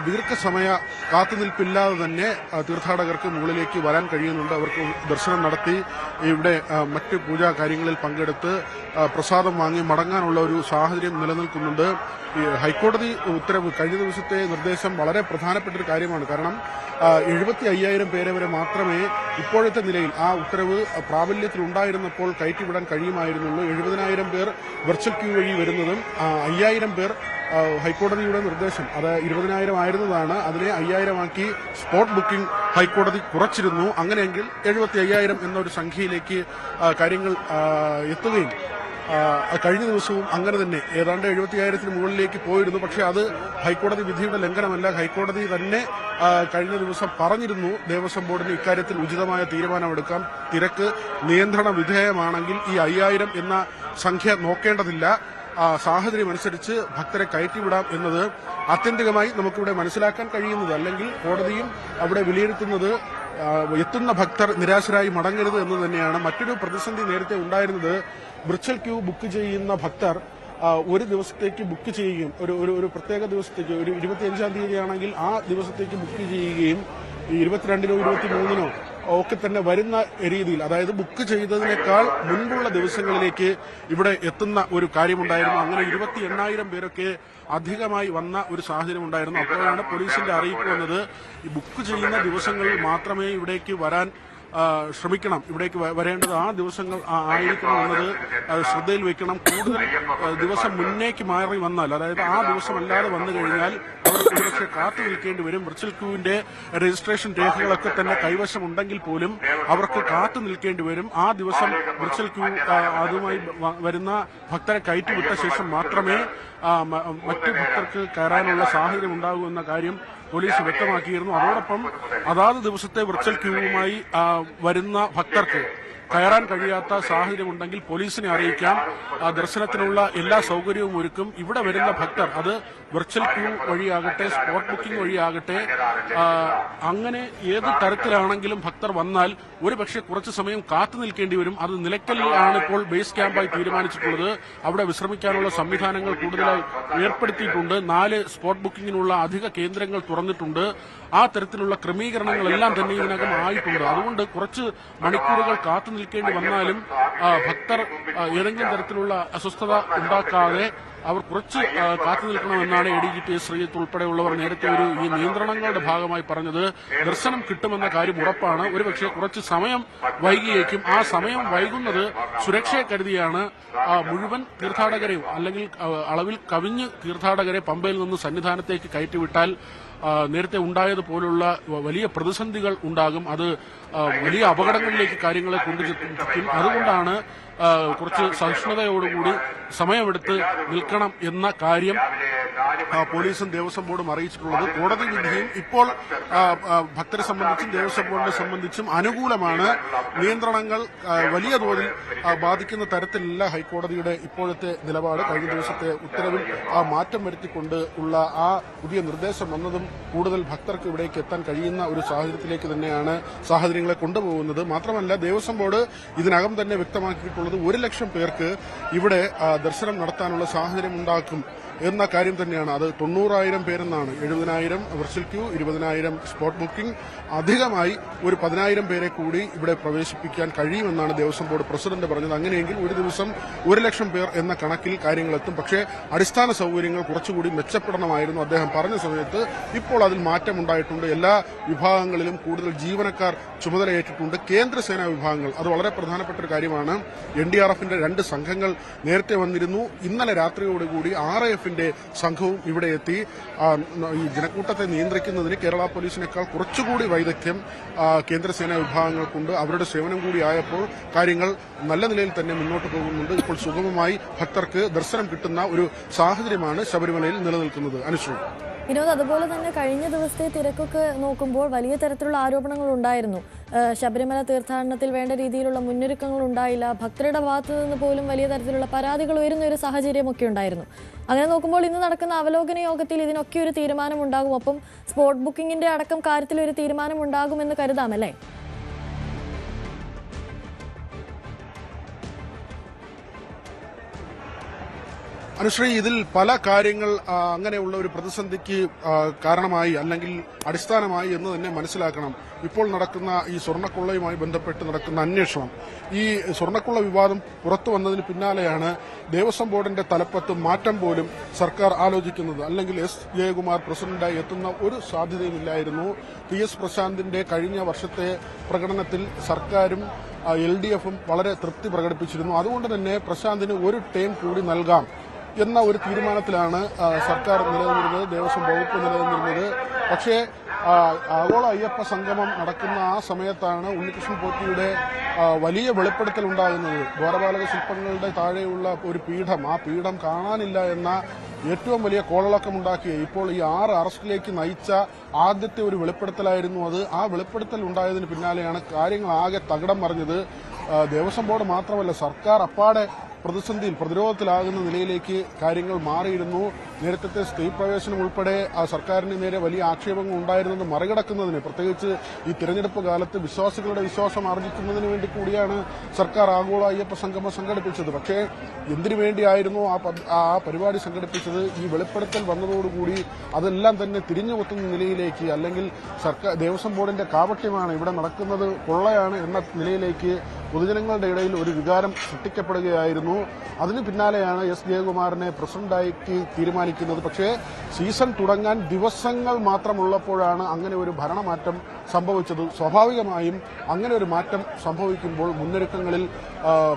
ദീർഘസമയ കാത്തുനിൽപ്പില്ലാതെ തന്നെ തീർത്ഥാടകർക്ക് മുകളിലേക്ക് വരാൻ കഴിയുന്നുണ്ട്. അവർക്ക് ദർശനം നടത്തി ഇവിടെ മറ്റ് പൂജാ കാര്യങ്ങളിൽ പങ്കെടുത്ത് പ്രസാദം വാങ്ങി മടങ്ങാനുള്ള ഒരു സാഹചര്യം നിലനിൽക്കുന്നുണ്ട്. ഈ ഹൈക്കോടതി ഉത്തരവ്, കഴിഞ്ഞ ദിവസത്തെ നിർദ്ദേശം വളരെ പ്രധാനപ്പെട്ട ഒരു കാര്യമാണ്. കാരണം 75,000 പേരെ വരെ മാത്രമേ ഇപ്പോഴത്തെ നിലയിൽ ആ ഉത്തരവ് പ്രാബല്യത്തിലുണ്ടായിരുന്നപ്പോൾ കയറ്റിവിടാൻ കഴിയുമായിരുന്നുള്ളൂ. 70,000 പേർ വെർച്വൽ ക്യൂ വഴി വരുന്നതും 5,000 പേർ ഹൈക്കോടതിയുടെ നിർദ്ദേശം, അത് 20,000 ആയിരുന്നതാണ്, അതിനെ 5,000 ആക്കി സ്പോട്ട് ബുക്കിംഗ് ഹൈക്കോടതി കുറച്ചിരുന്നു. അങ്ങനെയെങ്കിൽ 75,000 എന്നൊരു സംഖ്യയിലേക്ക് കാര്യങ്ങൾ എത്തുകയും കഴിഞ്ഞ ദിവസവും അങ്ങനെ തന്നെ ഏതാണ്ട് 75,000 മുകളിലേക്ക് പോയിരുന്നു. പക്ഷേ അത് ഹൈക്കോടതി വിധിയുടെ ലംഘനമല്ല. ഹൈക്കോടതി തന്നെ കഴിഞ്ഞ ദിവസം പറഞ്ഞിരുന്നു ദേവസ്വം ബോർഡിന് ഇക്കാര്യത്തിൽ ഉചിതമായ തീരുമാനമെടുക്കാം. തിരക്ക് നിയന്ത്രണ വിധേയമാണെങ്കിൽ ഈ 5,000 എന്ന സംഖ്യ നോക്കേണ്ടതില്ല. സാഹചര്യമനുസരിച്ച് ഭക്തരെ കയറ്റിവിടാം എന്നത് ആത്യന്തികമായി നമുക്കിവിടെ മനസ്സിലാക്കാൻ കഴിയുന്നത്. അല്ലെങ്കിൽ കോടതിയും അവിടെ വിലയിരുത്തുന്നത് എത്തുന്ന ഭക്തർ നിരാശരായി മടങ്ങരുത് എന്ന് തന്നെയാണ്. മറ്റൊരു പ്രതിസന്ധി നേരത്തെ ഉണ്ടായിരുന്നത്, വിർച്വൽ ക്യൂ ബുക്ക് ചെയ്യുന്ന ഭക്തർ ഒരു ദിവസത്തേക്ക് ബുക്ക് ചെയ്യുകയും ഒരു പ്രത്യേക ദിവസത്തേക്ക്, ഒരു 25-ാം തീയതി ആണെങ്കിൽ ആ ദിവസത്തേക്ക് ബുക്ക് ചെയ്യുകയും 22-നോ 23-നോ ഒക്കെ തന്നെ വരുന്ന രീതിയിൽ, അതായത് ബുക്ക് ചെയ്തതിനേക്കാൾ മുൻപുള്ള ദിവസങ്ങളിലേക്ക് ഇവിടെ എത്തുന്ന ഒരു കാര്യമുണ്ടായിരുന്നു. അങ്ങനെ 28,000 പേരൊക്കെ അധികമായി വന്ന ഒരു സാഹചര്യം ഉണ്ടായിരുന്നു. അപ്പോഴാണ് പോലീസിന്റെ അറിയിപ്പ് വന്നത്, ഈ ബുക്ക് ചെയ്യുന്ന ദിവസങ്ങളിൽ മാത്രമേ ഇവിടേക്ക് വരാൻ ശ്രമിക്കണം, ഇവിടേക്ക് വരേണ്ടത് ആ ദിവസങ്ങൾ ആയിരിക്കണം എന്നത് ശ്രദ്ധയിൽ വെക്കണം. കൂടുതൽ ദിവസം മുന്നേക്ക് മാറി വന്നാൽ, അതായത് ആ ദിവസമല്ലാതെ വന്നു കഴിഞ്ഞാൽ അവർക്ക് ഒരുപക്ഷെ കാത്തു നിൽക്കേണ്ടി വരും. വിർച്വൽ ക്യൂവിന്റെ രജിസ്ട്രേഷൻ രേഖകളൊക്കെ തന്നെ കൈവശമുണ്ടെങ്കിൽ പോലും അവർക്ക് കാത്തു നിൽക്കേണ്ടി വരും. ആ ദിവസം വിർച്വൽ ക്യൂ അതുമായി വരുന്ന ഭക്തരെ കയറ്റിവിട്ട ശേഷം മാത്രമേ മറ്റ് ഭക്തർക്ക് കയറാനുള്ള സാഹചര്യം ഉണ്ടാകൂ എന്ന കാര്യം പോലീസ് വ്യക്തമാക്കിയിരുന്നു. അതോടൊപ്പം അതാത് ദിവസത്തെ വിർച്വൽ ക്യൂവുമായി വരുന്ന ഭക്തർക്ക് കയറാൻ കഴിയാത്ത സാഹചര്യമുണ്ടെങ്കിൽ പോലീസിനെ അറിയിക്കാം. ദർശനത്തിനുള്ള എല്ലാ സൗകര്യവും ഒരുക്കും. ഇവിടെ വരുന്ന ഭക്തർ, അത് വിർച്വൽ ക്യൂ വഴിയാകട്ടെ സ്പോട്ട് ബുക്കിംഗ് വഴിയാകട്ടെ, അങ്ങനെ ഏത് തരത്തിലാണെങ്കിലും ഭക്തർ വന്നാൽ ഒരുപക്ഷെ കുറച്ചു സമയം കാത്തു നിൽക്കേണ്ടി വരും. അത് നിലയ്ക്കലിലാണ് ഇപ്പോൾ ബേസ് ക്യാമ്പായി തീരുമാനിച്ചിട്ടുള്ളത്. അവിടെ വിശ്രമിക്കാനുള്ള സംവിധാനങ്ങൾ കൂടുതലായി ഏർപ്പെടുത്തിയിട്ടുണ്ട്. 4 സ്പോട്ട് ബുക്കിംഗിനുള്ള അധിക കേന്ദ്രങ്ങൾ തുറന്നിട്ടുണ്ട്. ആ തരത്തിലുള്ള ക്രമീകരണങ്ങളെല്ലാം തന്നെ ഇതിനകം ആയിട്ടുണ്ട്. അതുകൊണ്ട് കുറച്ച് മണിക്കൂറുകൾ കാത്തു നിൽക്കേണ്ടി വന്നാലും ഭക്തർ ഏതെങ്കിലും തരത്തിലുള്ള അസ്വസ്ഥത ഉണ്ടാക്കാതെ അവർ കുറച്ച് കാത്തു നിൽക്കണമെന്നാണ് ADGP ശ്രീജിത്ത് ഉൾപ്പെടെയുള്ളവർ നേരത്തെ ഈ നിയന്ത്രണങ്ങളുടെ ഭാഗമായി പറഞ്ഞത്. ദർശനം കിട്ടുമെന്ന കാര്യം ഉറപ്പാണ്. ഒരുപക്ഷെ കുറച്ച് സമയം വൈകിയേക്കും. ആ സമയം വൈകുന്നത് സുരക്ഷയെ കരുതിയാണ്. മുഴുവൻ തീർത്ഥാടകരെയും അല്ലെങ്കിൽ അളവിൽ കവിഞ്ഞ് തീർത്ഥാടകരെ പമ്പയിൽ നിന്ന് സന്നിധാനത്തേക്ക് കയറ്റിവിട്ടാൽ നേരത്തെ ഉണ്ടായതുപോലുള്ള വലിയ പ്രതിസന്ധികൾ ഉണ്ടാകും. അത് വലിയ അപകടങ്ങളിലേക്ക് കാര്യങ്ങളെ കൊണ്ടുചെത്തും. അതുകൊണ്ടാണ് കുറച്ച് സഹിഷ്ണുതയോടുകൂടി സമയമെടുത്ത് നിൽക്കണം എന്ന കാര്യം പോലീസും ദേവസ്വം ബോർഡും അറിയിച്ചിട്ടുള്ളത്. കോടതി വിധിയും ഇപ്പോൾ ഭക്തരെ സംബന്ധിച്ചും ദേവസ്വം ബോർഡിനെ സംബന്ധിച്ചും അനുകൂലമാണ്. നിയന്ത്രണങ്ങൾ വലിയ തോതിൽ ബാധിക്കുന്ന തരത്തിലല്ല ഹൈക്കോടതിയുടെ ഇപ്പോഴത്തെ നിലപാട്. കഴിഞ്ഞ ദിവസത്തെ ഉത്തരവിൽ മാറ്റം വരുത്തിക്കൊണ്ട് ഉള്ള ആ പുതിയ നിർദ്ദേശം വന്നതും കൂടുതൽ ഭക്തർക്ക് ഇവിടേക്ക് എത്താൻ കഴിയുന്ന ഒരു സാഹചര്യത്തിലേക്ക് തന്നെയാണ് സാഹചര്യങ്ങളെ കൊണ്ടുപോകുന്നത്. മാത്രമല്ല, ദേവസ്വം ബോർഡ് ഇതിനകം തന്നെ വ്യക്തമാക്കിയിട്ടുള്ളത് 1 ലക്ഷം പേർക്ക് ഇവിടെ ദർശനം നടത്താനുള്ള സാഹചര്യം ഉണ്ടാക്കും എന്ന കാര്യം തന്നെയാണ്. അത് 90,000 പേരെന്നാണ്. 70,000 വെർച്വൽ ക്യൂ, 20,000 സ്പോട്ട് ബുക്കിംഗ്, അധികമായി ഒരു 10,000 പേരെ കൂടി ഇവിടെ പ്രവേശിപ്പിക്കാൻ കഴിയുമെന്നാണ് ദേവസ്വം ബോർഡ് പ്രസിഡന്റ് പറഞ്ഞത്. അങ്ങനെയെങ്കിൽ ഒരു ദിവസം 1,00,000 പേർ എന്ന കണക്കിൽ കാര്യങ്ങളെത്തും. പക്ഷേ അടിസ്ഥാന സൗകര്യങ്ങൾ കുറച്ചുകൂടി മെച്ചപ്പെടണമായിരുന്നു അദ്ദേഹം പറഞ്ഞ സമയത്ത്. ഇപ്പോൾ അതിൽ മാറ്റമുണ്ടായിട്ടുണ്ട്. എല്ലാ വിഭാഗങ്ങളിലും കൂടുതൽ ജീവനക്കാർ ചുമതലയേറ്റിട്ടുണ്ട്. കേന്ദ്രസേനാ വിഭാഗങ്ങൾ, അത് വളരെ പ്രധാനപ്പെട്ട ഒരു കാര്യമാണ്. NDRFന്റെ 2 സംഘങ്ങൾ നേരത്തെ വന്നിരുന്നു. ഇന്നലെ രാത്രിയോടുകൂടി RAFന്റെ സംഘവും ഇവിടെ എത്തി. ഈ ജനക്കൂട്ടത്തെ നിയന്ത്രിക്കുന്നതിന് കേരള പോലീസിനേക്കാൾ കുറച്ചുകൂടി വൈദഗ്ധ്യം കേന്ദ്രസേനാ വിഭാഗങ്ങൾക്കുണ്ട്. അവരുടെ സേവനം കൂടി ആയപ്പോൾ കാര്യങ്ങൾ നല്ല നിലയിൽ തന്നെ മുന്നോട്ട് പോകുന്നുണ്ട്. ഇപ്പോൾ സുഗമമായി ഭക്തർക്ക് ദർശനം കിട്ടുന്ന ഒരു സാഹചര്യമാണ് ശബരിമലയിൽ നിലനിൽക്കുന്നത്. അനുശ്രീ, വിനോദ്, അതുപോലെ തന്നെ കഴിഞ്ഞ ദിവസത്തെ തിരക്കൊക്കെ നോക്കുമ്പോൾ വലിയ തരത്തിലുള്ള ആരോപണങ്ങൾ ഉണ്ടായിരുന്നു. ശബരിമല തീർത്ഥാടനത്തിൽ വേണ്ട രീതിയിലുള്ള മുന്നൊരുക്കങ്ങൾ ഉണ്ടായില്ല, ഭക്തരുടെ ഭാഗത്തു നിന്ന് പോലും വലിയ തരത്തിലുള്ള പരാതികൾ ഉയരുന്ന ഒരു സാഹചര്യമൊക്കെ ഉണ്ടായിരുന്നു. അങ്ങനെ നോക്കുമ്പോൾ ഇന്ന് നടക്കുന്ന അവലോകന യോഗത്തിൽ ഇതിനൊക്കെ ഒരു തീരുമാനമുണ്ടാകും. ഒപ്പം സ്പോട്ട് ബുക്കിംഗിന്റെ അടക്കം കാര്യത്തിൽ ഒരു തീരുമാനമുണ്ടാകുമെന്ന് കരുതാമല്ലേ? അനുശ്രീ, ഇതിൽ പല കാര്യങ്ങൾ അങ്ങനെയുള്ള ഒരു പ്രതിസന്ധിക്ക് കാരണമായി അല്ലെങ്കിൽ അടിസ്ഥാനമായി എന്ന് തന്നെ മനസ്സിലാക്കണം. ഇപ്പോൾ നടക്കുന്ന ഈ സ്വർണ്ണക്കൊള്ളയുമായി ബന്ധപ്പെട്ട് നടക്കുന്ന അന്വേഷണം, ഈ സ്വർണ്ണക്കൊള്ള വിവാദം പുറത്തു വന്നതിന് പിന്നാലെയാണ് ദേവസ്വം ബോർഡിന്റെ തലപ്പത്ത് മാറ്റം പോലും സർക്കാർ ആലോചിക്കുന്നത്. അല്ലെങ്കിൽ എസ് ജയകുമാർ പ്രസിഡന്റായി എത്തുന്ന ഒരു സാധ്യതയുമില്ലായിരുന്നു. PS പ്രശാന്തിന്റെ കഴിഞ്ഞ വർഷത്തെ പ്രകടനത്തിൽ സർക്കാരും LDFും വളരെ തൃപ്തി പ്രകടിപ്പിച്ചിരുന്നു. അതുകൊണ്ട് തന്നെ പ്രശാന്തിന് ഒരു ടേം കൂടി നൽകാം എന്ന ഒരു തീരുമാനത്തിലാണ് സർക്കാർ നിലനിന്നിരുന്നത്, ദേവസ്വം വകുപ്പ് നിലനിന്നിരുന്നത്. പക്ഷേ ആഗോള അയ്യപ്പ സംഗമം നടക്കുന്ന ആ സമയത്താണ് ഉണ്ണികൃഷ്ണൻ പോറ്റിയുടെ വലിയ വെളിപ്പെടുത്തൽ ഉണ്ടാകുന്നത്. ദ്വാരപാലക ശില്പങ്ങളുടെ താഴെയുള്ള ഒരു പീഠം, ആ പീഠം കാണാനില്ല എന്ന ഏറ്റവും വലിയ കോളിളക്കമുണ്ടാക്കിയ, ഇപ്പോൾ ഈ 6 അറസ്റ്റിലേക്ക് നയിച്ച ആദ്യത്തെ ഒരു വെളിപ്പെടുത്തലായിരുന്നു അത്. ആ വെളിപ്പെടുത്തൽ ഉണ്ടായതിന് പിന്നാലെയാണ് കാര്യങ്ങൾ ആകെ തകിടം മറിഞ്ഞത്. ദേവസ്വം ബോർഡ് മാത്രമല്ല, സർക്കാർ അപ്പാടെ പ്രതിസന്ധിയിൽ, പ്രതിരോധത്തിലാകുന്ന നിലയിലേക്ക് കാര്യങ്ങൾ മാറിയിരുന്നു. നേരത്തെ സ്ത്രീ പ്രവേശനം ഉൾപ്പെടെ സർക്കാരിന് നേരെ വലിയ ആക്ഷേപങ്ങൾ ഉണ്ടായിരുന്നത് മറികടക്കുന്നതിന്, പ്രത്യേകിച്ച് ഈ തിരഞ്ഞെടുപ്പ് കാലത്ത് വിശ്വാസികളുടെ വിശ്വാസം ആർജിക്കുന്നതിന് വേണ്ടി കൂടിയാണ് സർക്കാർ ആഗോള അയ്യപ്പ സംഗമം സംഘടിപ്പിച്ചത്. പക്ഷേ എന്തിനു വേണ്ടിയായിരുന്നു ആ പരിപാടി സംഘടിപ്പിച്ചത്? ഈ വെളിപ്പെടുത്തൽ വന്നതോടുകൂടി അതെല്ലാം തന്നെ തിരിഞ്ഞുകൊത്തുന്ന നിലയിലേക്ക്, അല്ലെങ്കിൽ സർക്കാർ ദേവസ്വം ബോർഡിന്റെ കാപട്യമാണ് ഇവിടെ നടക്കുന്നത്, കൊള്ളയാണ് എന്ന നിലയിലേക്ക് പൊതുജനങ്ങളുടെ ഇടയിൽ ഒരു വികാരം സൃഷ്ടിക്കപ്പെടുകയായിരുന്നു. അതിന് പിന്നാലെയാണ് എസ് ജയകുമാറിനെ പ്രസിഡന്റാക്കി തീരുമാനിക്കുന്നത്. പക്ഷേ സീസൺ തുടങ്ങാൻ ദിവസങ്ങൾ മാത്രമുള്ളപ്പോഴാണ് അങ്ങനെ ഒരു ഭരണമാറ്റം സംഭവിച്ചത്. സ്വാഭാവികമായും അങ്ങനെ ഒരു മാറ്റം സംഭവിക്കുമ്പോൾ മുന്നൊരുക്കങ്ങളിൽ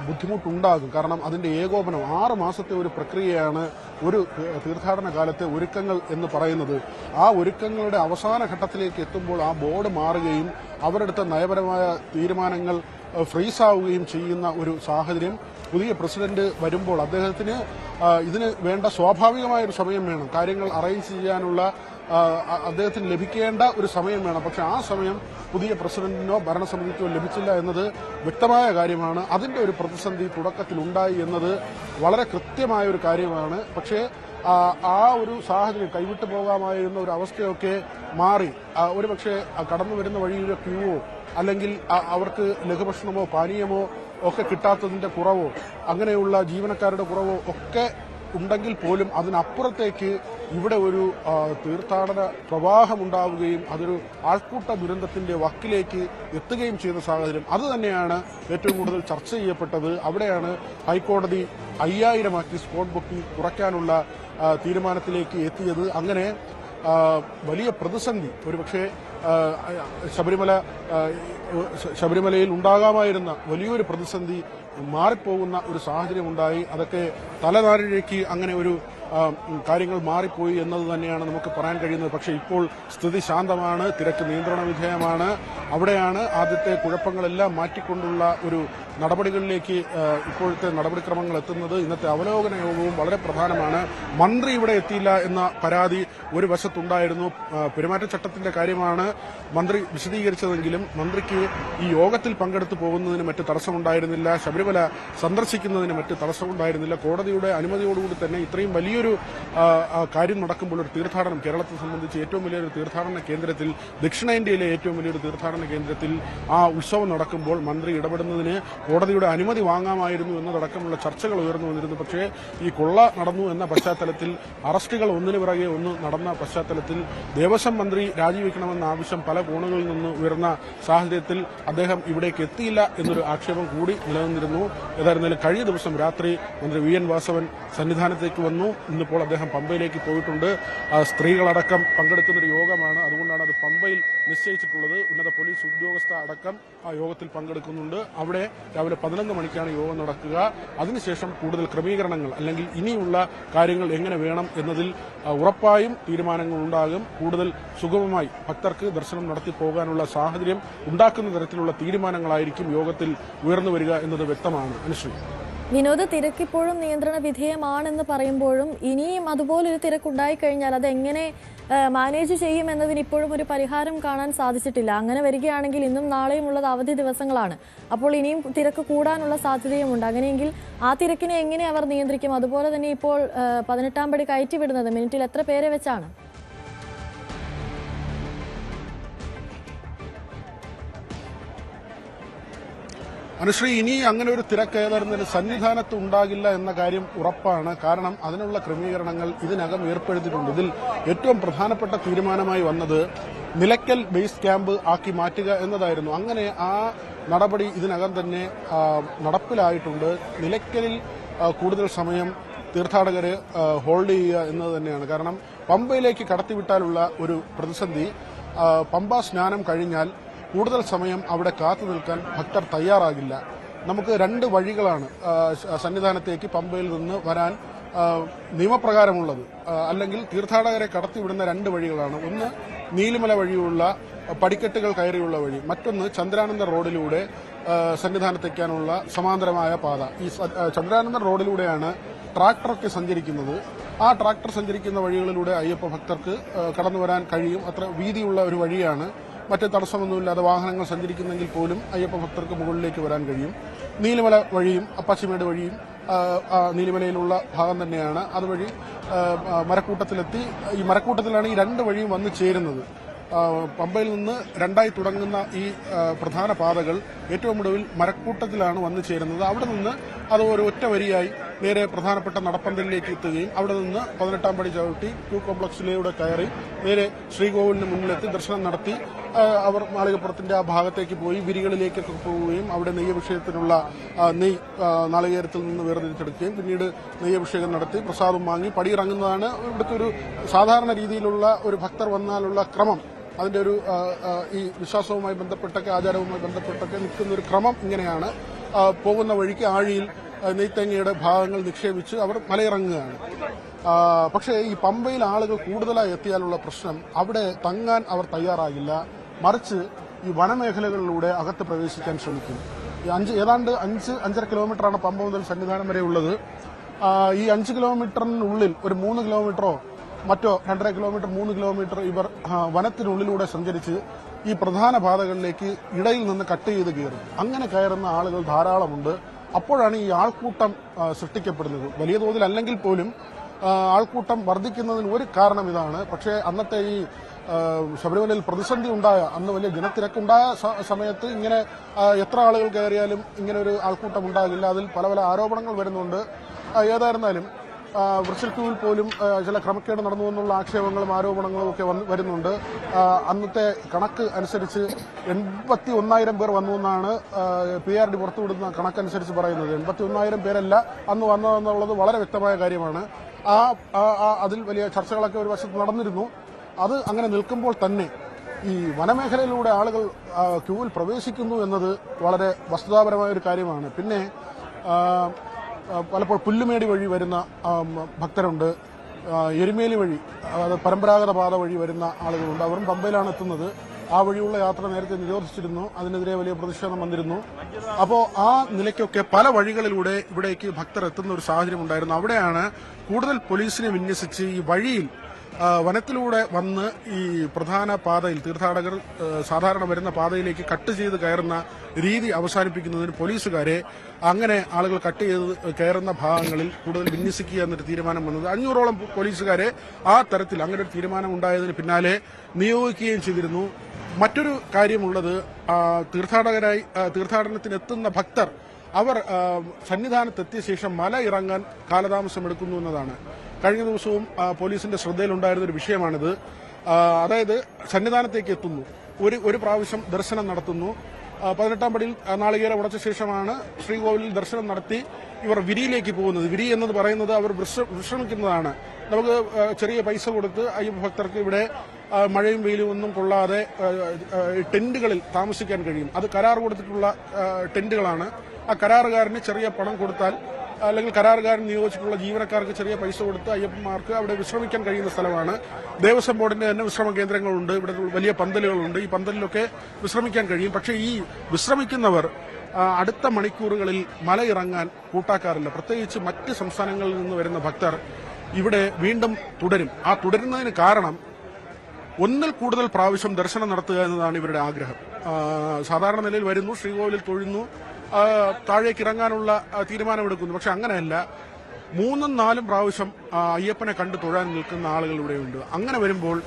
ബുദ്ധിമുട്ടുണ്ടാകും. കാരണം അതിന്റെ ഏകോപനം 6 മാസത്തെ ഒരു പ്രക്രിയയാണ് ഒരു തീർത്ഥാടന കാലത്തെ ഒരുക്കങ്ങൾ എന്ന് പറയുന്നത്. ആ ഒരുക്കങ്ങളുടെ അവസാന ഘട്ടത്തിലേക്ക് എത്തുമ്പോൾ ആ ബോർഡ് മാറുകയും അവരെടുത്ത നയപരമായ തീരുമാനങ്ങൾ ഫ്രീസാവുകയും ചെയ്യുന്ന ഒരു സാഹചര്യം. പുതിയ പ്രസിഡന്റ് വരുമ്പോൾ അദ്ദേഹത്തിന് ഇതിന് വേണ്ട സ്വാഭാവികമായൊരു സമയം വേണം. കാര്യങ്ങൾ അറേഞ്ച് ചെയ്യാനുള്ള അദ്ദേഹത്തിന് ലഭിക്കേണ്ട ഒരു സമയം വേണം. പക്ഷെ ആ സമയം പുതിയ പ്രസിഡന്റിനോ ഭരണസമിതിക്കോ ലഭിച്ചില്ല എന്നത് വ്യക്തമായ കാര്യമാണ്. അതിന്റെ ഒരു പ്രതിസന്ധി തുടക്കത്തിലുണ്ടായി എന്നത് വളരെ കൃത്യമായ ഒരു കാര്യമാണ്. പക്ഷേ ആ ഒരു സാഹചര്യം കൈവിട്ടു പോകാമായിരുന്ന ഒരു അവസ്ഥയൊക്കെ മാറി. ഒരുപക്ഷെ കടന്നു വരുന്ന വഴിയിലെ ക്യൂവോ അല്ലെങ്കിൽ അവർക്ക് ലഘുഭക്ഷണമോ പാനീയമോ ഒക്കെ കിട്ടാത്തതിന്റെ കുറവോ അങ്ങനെയുള്ള ജീവനക്കാരുടെ കുറവോ ഒക്കെ ഉണ്ടെങ്കിൽ പോലും അതിനപ്പുറത്തേക്ക് ഇവിടെ ഒരു തീർത്ഥാടന പ്രവാഹമുണ്ടാവുകയും അതൊരു ആൾക്കൂട്ട ദുരന്തത്തിന്റെ വക്കിലേക്ക് എത്തുകയും ചെയ്ത സാഹചര്യം, അത് തന്നെയാണ് ഏറ്റവും കൂടുതൽ ചർച്ച ചെയ്യപ്പെട്ടത്. അവിടെയാണ് ഹൈക്കോടതി 5000 ആക്കി സ്പോട്ട് ബുക്കിംഗ് കുറയ്ക്കാനുള്ള തീരുമാനത്തിലേക്ക് എത്തിയത്. അങ്ങനെ വലിയ പ്രതിസന്ധി ഒരുപക്ഷെ ശബരിമലയിൽ ഉണ്ടാകാമായിരുന്ന വലിയൊരു പ്രതിസന്ധി മാറിപ്പോകുന്ന ഒരു സാഹചര്യമുണ്ടായി. അതൊക്കെ തലനാരിഴയ്ക്ക് അങ്ങനെ ഒരു കാര്യങ്ങൾ മാറിപ്പോയി എന്നത് തന്നെയാണ് നമുക്ക് പറയാൻ കഴിയുന്നത്. പക്ഷേ ഇപ്പോൾ സ്ഥിതി ശാന്തമാണ്, തിരക്ക് നിയന്ത്രണ വിധേയമാണ്. അവിടെയാണ് ആദ്യത്തെ കുഴപ്പങ്ങളെല്ലാം മാറ്റിക്കൊണ്ടുള്ള ഒരു നടപടികളിലേക്ക് ഇപ്പോഴത്തെ നടപടിക്രമങ്ങൾ എത്തുന്നത്. ഇന്നത്തെ അവലോകന യോഗവും വളരെ പ്രധാനമാണ്. മന്ത്രി ഇവിടെ എത്തിയില്ല എന്ന പരാതി ഒരു വശത്തുണ്ടായിരുന്നു. പെരുമാറ്റച്ചട്ടത്തിന്റെ കാര്യമാണ് മന്ത്രി വിശദീകരിച്ചതെങ്കിലും മന്ത്രിക്ക് ഈ യോഗത്തിൽ പങ്കെടുത്തു പോകുന്നതിന് മറ്റ് തടസ്സമുണ്ടായിരുന്നില്ല. ശബരിമല സന്ദർശിക്കുന്നതിന് മറ്റ് തടസ്സമുണ്ടായിരുന്നില്ല. കോടതിയുടെ അനുമതിയോടുകൂടി തന്നെ ഇത്രയും വലിയൊരു വലിയൊരു കാര്യം നടക്കുമ്പോൾ, ഒരു തീർത്ഥാടനം കേരളത്തെ സംബന്ധിച്ച് ഏറ്റവും വലിയൊരു തീർത്ഥാടന കേന്ദ്രത്തിൽ, ദക്ഷിണേന്ത്യയിലെ ഏറ്റവും വലിയൊരു തീർത്ഥാടന കേന്ദ്രത്തിൽ ആ ഉത്സവം നടക്കുമ്പോൾ മന്ത്രി ഇടപെടുന്നതിന് കോടതിയുടെ അനുമതി വാങ്ങാമായിരുന്നു എന്നതടക്കമുള്ള ചർച്ചകൾ ഉയർന്നു വന്നിരുന്നു. പക്ഷേ ഈ കൊള്ള നടന്നു എന്ന പശ്ചാത്തലത്തിൽ, അറസ്റ്റുകൾ ഒന്നിനു പിറകെ ഒന്ന് നടന്ന പശ്ചാത്തലത്തിൽ ദേവസ്വം മന്ത്രി രാജിവെക്കണമെന്ന ആവശ്യം പല കോണുകളിൽ നിന്ന് ഉയർന്ന സാഹചര്യത്തിൽ അദ്ദേഹം ഇവിടേക്ക് എത്തിയില്ല എന്നൊരു ആക്ഷേപം കൂടി നിലനിന്നിരുന്നു. ഏതായിരുന്നാലും കഴിഞ്ഞ ദിവസം രാത്രി മന്ത്രി വി എൻ വാസവൻ സന്നിധാനത്തേക്ക് വന്നു. ഇന്നിപ്പോൾ അദ്ദേഹം പമ്പയിലേക്ക് പോയിട്ടുണ്ട്. സ്ത്രീകളടക്കം പങ്കെടുക്കുന്നൊരു യോഗമാണ്, അതുകൊണ്ടാണ് അത് പമ്പയിൽ നിശ്ചയിച്ചിട്ടുള്ളത്. ഉന്നത പോലീസ് ഉദ്യോഗസ്ഥ അടക്കം ആ യോഗത്തിൽ പങ്കെടുക്കുന്നുണ്ട്. അവിടെ രാവിലെ 11 മണിക്കാണ് യോഗം നടക്കുക. അതിനുശേഷം കൂടുതൽ ക്രമീകരണങ്ങൾ അല്ലെങ്കിൽ ഇനിയുള്ള കാര്യങ്ങൾ എങ്ങനെ വേണം എന്നതിൽ ഉറപ്പായും തീരുമാനങ്ങൾ ഉണ്ടാകും. കൂടുതൽ സുഗമമായി ഭക്തർക്ക് ദർശനം നടത്തി പോകാനുള്ള സാഹചര്യം ഉണ്ടാക്കുന്ന തരത്തിലുള്ള തീരുമാനങ്ങളായിരിക്കും യോഗത്തിൽ ഉയർന്നു വരിക എന്നത് വ്യക്തമാണ്. അനുശ്രീ, വിനോദ്, തിരക്കിപ്പോഴും നിയന്ത്രണ വിധേയമാണെന്ന് പറയുമ്പോഴും ഇനിയും അതുപോലൊരു തിരക്കുണ്ടായി കഴിഞ്ഞാൽ അത് എങ്ങനെ മാനേജ് ചെയ്യും എന്നതിന് ഇപ്പോഴും ഒരു പരിഹാരം കാണാൻ സാധിച്ചിട്ടില്ല. അങ്ങനെ വരികയാണെങ്കിൽ ഇന്നും നാളെയും ഉള്ളത് അവധി ദിവസങ്ങളാണ്. അപ്പോൾ ഇനിയും തിരക്ക് കൂടാനുള്ള സാധ്യതയുമുണ്ട്. അങ്ങനെയെങ്കിൽ ആ തിരക്കിനെ എങ്ങനെ അവർ നിയന്ത്രിക്കും? അതുപോലെ തന്നെ ഇപ്പോൾ 18-ാം പടി കയറ്റിവിടുന്നത് മിനിറ്റിൽ എത്ര പേരെ വെച്ചാണ്? അനുശ്രീ, ഇനി അങ്ങനെ ഒരു തിരക്ക് ഏതായിരുന്നാലും സന്നിധാനത്ത് ഉണ്ടാകില്ല എന്ന കാര്യം ഉറപ്പാണ്. കാരണം അതിനുള്ള ക്രമീകരണങ്ങൾ ഇതിനകം ഏർപ്പെടുത്തിയിട്ടുണ്ട്. ഇതിൽ ഏറ്റവും പ്രധാനപ്പെട്ട തീരുമാനമായി വന്നത് നിലയ്ക്കൽ ബേസ് ക്യാമ്പ് ആക്കി മാറ്റുക എന്നതായിരുന്നു. അങ്ങനെ ആ നടപടി ഇതിനകം തന്നെ നടപ്പിലായിട്ടുണ്ട്. നിലയ്ക്കലിൽ കൂടുതൽ സമയം തീർത്ഥാടകരെ ഹോൾഡ് ചെയ്യുക എന്നത് തന്നെയാണ്. കാരണം പമ്പയിലേക്ക് കടത്തിവിട്ടാലുള്ള ഒരു പ്രതിസന്ധി, പമ്പ സ്നാനം കഴിഞ്ഞാൽ കൂടുതൽ സമയം അവിടെ കാത്തു നിൽക്കാൻ ഭക്തർ തയ്യാറാകില്ല. നമുക്ക് 2 വഴികളാണ് സന്നിധാനത്തേക്ക് പമ്പയിൽ നിന്ന് വരാൻ നിയമപ്രകാരമുള്ളത്. അല്ലെങ്കിൽ തീർത്ഥാടകരെ കടത്തിവിടുന്ന 2 വഴികളാണ്. ഒന്ന് നീലിമല വഴിയുള്ള പടിക്കെട്ടുകൾ കയറിയുള്ള വഴി, മറ്റൊന്ന് ചന്ദ്രാനന്ദ റോഡിലൂടെ സന്നിധാനത്തേക്കാനുള്ള സമാന്തരമായ പാത. ഈ ചന്ദ്രാനന്ദ റോഡിലൂടെയാണ് ട്രാക്ടറൊക്കെ സഞ്ചരിക്കുന്നത്. ആ ട്രാക്ടർ സഞ്ചരിക്കുന്ന വഴികളിലൂടെ അയ്യപ്പ ഭക്തർക്ക് കടന്നു വരാൻ കഴിയും. അത്ര വീതിയുള്ള ഒരു വഴിയാണ്. മറ്റ് തടസ്സമൊന്നുമില്ലാതെ വാഹനങ്ങൾ സഞ്ചരിക്കുന്നെങ്കിൽ പോലും അയ്യപ്പ ഭക്തർക്ക് മുകളിലേക്ക് വരാൻ കഴിയും. നീലിമല വഴിയും അപ്പാച്ചിമേട് വഴിയും നീലിമലയിലുള്ള ഭാഗം തന്നെയാണ്. അതുവഴി മരക്കൂട്ടത്തിലെത്തി, ഈ മരക്കൂട്ടത്തിലാണ് ഈ 2 വഴിയും വന്നു ചേരുന്നത്. പമ്പയിൽ നിന്ന് 2ആയി തുടങ്ങുന്ന ഈ പ്രധാന പാതകൾ ഏറ്റവും ഒടുവിൽ മരക്കൂട്ടത്തിലാണ് വന്നു ചേരുന്നത്. അവിടെ നിന്ന് അത് ഒരു ഒറ്റ വരിയായി നേരെ പ്രധാനപ്പെട്ട നടപ്പന്തലിലേക്ക് എത്തുകയും അവിടെ നിന്ന് 18-ാം പടി ചവിട്ടി ക്യൂ കോംപ്ലക്സിലൂടെ കയറി നേരെ ശ്രീകോവിലിന് മുന്നിലെത്തി ദർശനം നടത്തി അവർ മാളികപ്പുറത്തിന്റെ ആ ഭാഗത്തേക്ക് പോയി വിരികളിലേക്കൊക്കെ പോവുകയും അവിടെ നെയ്യഭിഷേകത്തിനുള്ള നെയ് നാളികേരത്തിൽ നിന്ന് വേർതിരിച്ചെടുക്കുകയും പിന്നീട് നെയ്യഭിഷേകം നടത്തി പ്രസാദം വാങ്ങി പടിയിറങ്ങുന്നതാണ് ഇവിടുത്തെ ഒരു സാധാരണ രീതിയിലുള്ള ഒരു ഭക്തർ വന്നാലുള്ള ക്രമം. അതിന്റെ ഒരു ഈ വിശ്വാസവുമായി ബന്ധപ്പെട്ടൊക്കെ ആചാരവുമായി ബന്ധപ്പെട്ടൊക്കെ നിൽക്കുന്ന ഒരു ക്രമം ഇങ്ങനെയാണ്. പോകുന്ന വഴിക്ക് ആഴിയിൽ നെയ്ത്തങ്ങയുടെ ഭാഗങ്ങൾ നിക്ഷേപിച്ച് അവർ മലയിറങ്ങുകയാണ്. പക്ഷേ ഈ പമ്പയിൽ ആളുകൾ കൂടുതലായി എത്തിയാലുള്ള പ്രശ്നം, അവിടെ തങ്ങാൻ അവർ തയ്യാറാകില്ല. മറിച്ച് ഈ വനമേഖലകളിലൂടെ അകത്ത് പ്രവേശിക്കാൻ ശ്രമിക്കും. ഏതാണ്ട് 5-5.5 കിലോമീറ്ററാണ് പമ്പ മുതൽ സന്നിധാനം വരെ ഉള്ളത്. ഈ 5 കിലോമീറ്ററിനുള്ളിൽ ഒരു 3 കിലോമീറ്ററോ മറ്റോ 2.5 കിലോമീറ്റർ 3 കിലോമീറ്റർ ഇവർ വനത്തിനുള്ളിലൂടെ സഞ്ചരിച്ച് ഈ പ്രധാന പാതകളിലേക്ക് ഇടയിൽ നിന്ന് കട്ട് ചെയ്ത് കയറും. അങ്ങനെ കയറുന്ന ആളുകൾ ധാരാളമുണ്ട്. അപ്പോഴാണ് ഈ ആൾക്കൂട്ടം സൃഷ്ടിക്കപ്പെടുന്നത്. വലിയ തോതിൽ അല്ലെങ്കിൽ പോലും ആൾക്കൂട്ടം വർദ്ധിക്കുന്നതിന് ഒരു കാരണം ഇതാണ്. പക്ഷേ അന്നത്തെ ഈ ശബരിമലയിൽ പ്രതിസന്ധി ഉണ്ടായ അന്ന് വലിയ ജനത്തിരക്കുണ്ടായ സമയത്ത് ഇങ്ങനെ എത്ര ആളുകൾ കയറിയാലും ഇങ്ങനെ ഒരു ആൾക്കൂട്ടം ഉണ്ടാകില്ല. അതിൽ പല പല ആരോപണങ്ങൾ വരുന്നുണ്ട്. ഏതായിരുന്നാലും വിർച്വൽ ക്യൂവിൽ പോലും ചില ക്രമക്കേട് നടന്നു എന്നുള്ള ആക്ഷേപങ്ങളും ആരോപണങ്ങളും ഒക്കെ വരുന്നുണ്ട്. അന്നത്തെ കണക്ക് അനുസരിച്ച് 81,000 പേർ വന്നു എന്നാണ് PRD പുറത്തുവിടുന്ന കണക്കനുസരിച്ച് പറയുന്നത്. 81,000 പേരല്ല അന്ന് വന്നതെന്നുള്ളത് വളരെ വ്യക്തമായ കാര്യമാണ്. അതിൽ വലിയ ചർച്ചകളൊക്കെ ഒരു വശത്ത് നടന്നിരുന്നു. അത് അങ്ങനെ നിൽക്കുമ്പോൾ തന്നെ ഈ വനമേഖലയിലൂടെ ആളുകൾ ക്യൂവിൽ പ്രവേശിക്കുന്നു എന്നത് വളരെ വസ്തുതാപരമായ ഒരു കാര്യമാണ്. പിന്നെ പലപ്പോൾ പുല്ലുമേടി വഴി വരുന്ന ഭക്തരുണ്ട്, എരുമേലി വഴി പരമ്പരാഗത പാത വഴി വരുന്ന ആളുകളുണ്ട്. അവരും പമ്പയിലാണ് എത്തുന്നത്. ആ വഴിയുള്ള യാത്ര നേരത്തെ നിരോധിച്ചിരുന്നു. അതിനെതിരെ വലിയ പ്രതിഷേധം വന്നിരുന്നു. അപ്പോൾ ആ നിലയ്ക്കൊക്കെ പല വഴികളിലൂടെ ഇവിടേക്ക് ഭക്തർ എത്തുന്ന ഒരു സാഹചര്യം ഉണ്ടായിരുന്നു. അവിടെയാണ് കൂടുതൽ പോലീസിനെ വിന്യസിച്ച് ഈ വഴിയിൽ വനത്തിലൂടെ വന്ന് ഈ പ്രധാന പാതയിൽ തീർത്ഥാടകർ സാധാരണ വരുന്ന പാതയിലേക്ക് കട്ട് ചെയ്ത് കയറുന്ന രീതി അവസാനിപ്പിക്കുന്നതിന് പോലീസുകാരെ അങ്ങനെ ആളുകൾ കട്ട് ചെയ്ത് കയറുന്ന ഭാഗങ്ങളിൽ കൂടുതൽ വിന്യസിക്കുക എന്നൊരു തീരുമാനം വന്നത് 500ഓളം പോലീസുകാരെ ആ തരത്തിൽ അങ്ങനെ ഒരു തീരുമാനം ഉണ്ടായതിന് പിന്നാലെ നിയോഗിക്കുകയും ചെയ്തിരുന്നു. മറ്റൊരു കാര്യമുള്ളത് തീർത്ഥാടനത്തിനെത്തുന്ന ഭക്തർ അവർ സന്നിധാനത്തെത്തിയ ശേഷം മല ഇറങ്ങാൻ കാലതാമസം എടുക്കുന്നു എന്നതാണ്. കഴിഞ്ഞ ദിവസവും പോലീസിന്റെ ശ്രദ്ധയിലുണ്ടായിരുന്ന ഒരു വിഷയമാണിത്. അതായത് സന്നിധാനത്തേക്ക് എത്തുന്നു, ഒരു പ്രാവശ്യം ദർശനം നടത്തുന്നു, 18-ാം പടിയിൽ നാളികേരം ഉടച്ച ശേഷമാണ് ശ്രീകോവിലിൽ ദർശനം നടത്തി ഇവർ വിരിയിലേക്ക് പോകുന്നത്. വിരി എന്നത് പറയുന്നത് അവർ വിശ്രമിക്കുന്നതാണ്. നമുക്ക് ചെറിയ പൈസ കൊടുത്ത് അയ്യപ്പ ഭക്തർക്ക് ഇവിടെ മഴയും വെയിലും ഒന്നും കൊള്ളാതെ ടെന്റുകളിൽ താമസിക്കാൻ കഴിയും. അത് കരാർ കൊടുത്തിട്ടുള്ള ടെന്റുകളാണ്. ആ കരാറുകാരന് ചെറിയ പണം കൊടുത്താൽ അല്ലെങ്കിൽ കരാറുകാരൻ നിയോഗിച്ചിട്ടുള്ള ജീവനക്കാർക്ക് ചെറിയ പൈസ കൊടുത്ത് അയ്യപ്പന്മാർക്ക് അവിടെ വിശ്രമിക്കാൻ കഴിയുന്ന സ്ഥലമാണ്. ദേവസ്വം ബോർഡിന്റെ തന്നെ വിശ്രമ കേന്ദ്രങ്ങളുണ്ട്, ഇവിടെ വലിയ പന്തലുകളുണ്ട്. ഈ പന്തലിലൊക്കെ വിശ്രമിക്കാൻ കഴിയും. പക്ഷേ ഈ വിശ്രമിക്കുന്നവർ അടുത്ത മണിക്കൂറുകളിൽ മലയിറങ്ങാൻ കൂട്ടാക്കാറില്ല. പ്രത്യേകിച്ച് മറ്റ് സംസ്ഥാനങ്ങളിൽ നിന്ന് വരുന്ന ഭക്തർ ഇവിടെ വീണ്ടും തുടരും. ആ തുടരുന്നതിന് കാരണം ഒന്നിൽ കൂടുതൽ പ്രാവശ്യം ദർശനം നടത്തുക എന്നതാണ് ഇവരുടെ ആഗ്രഹം. സാധാരണ നിലയിൽ വരുന്നു, ശ്രീകോവിലിൽ തൊഴുന്നു, താഴേക്ക് ഇറങ്ങാനുള്ള തീരുമാനമെടുക്കുന്നു. പക്ഷെ അങ്ങനെയല്ല, 3-4 പ്രാവശ്യം അയ്യപ്പനെ കണ്ടു തൊഴാൻ നിൽക്കുന്ന ആളുകൾ ഇവിടെയുണ്ട്. അങ്ങനെ വരുമ്പോൾ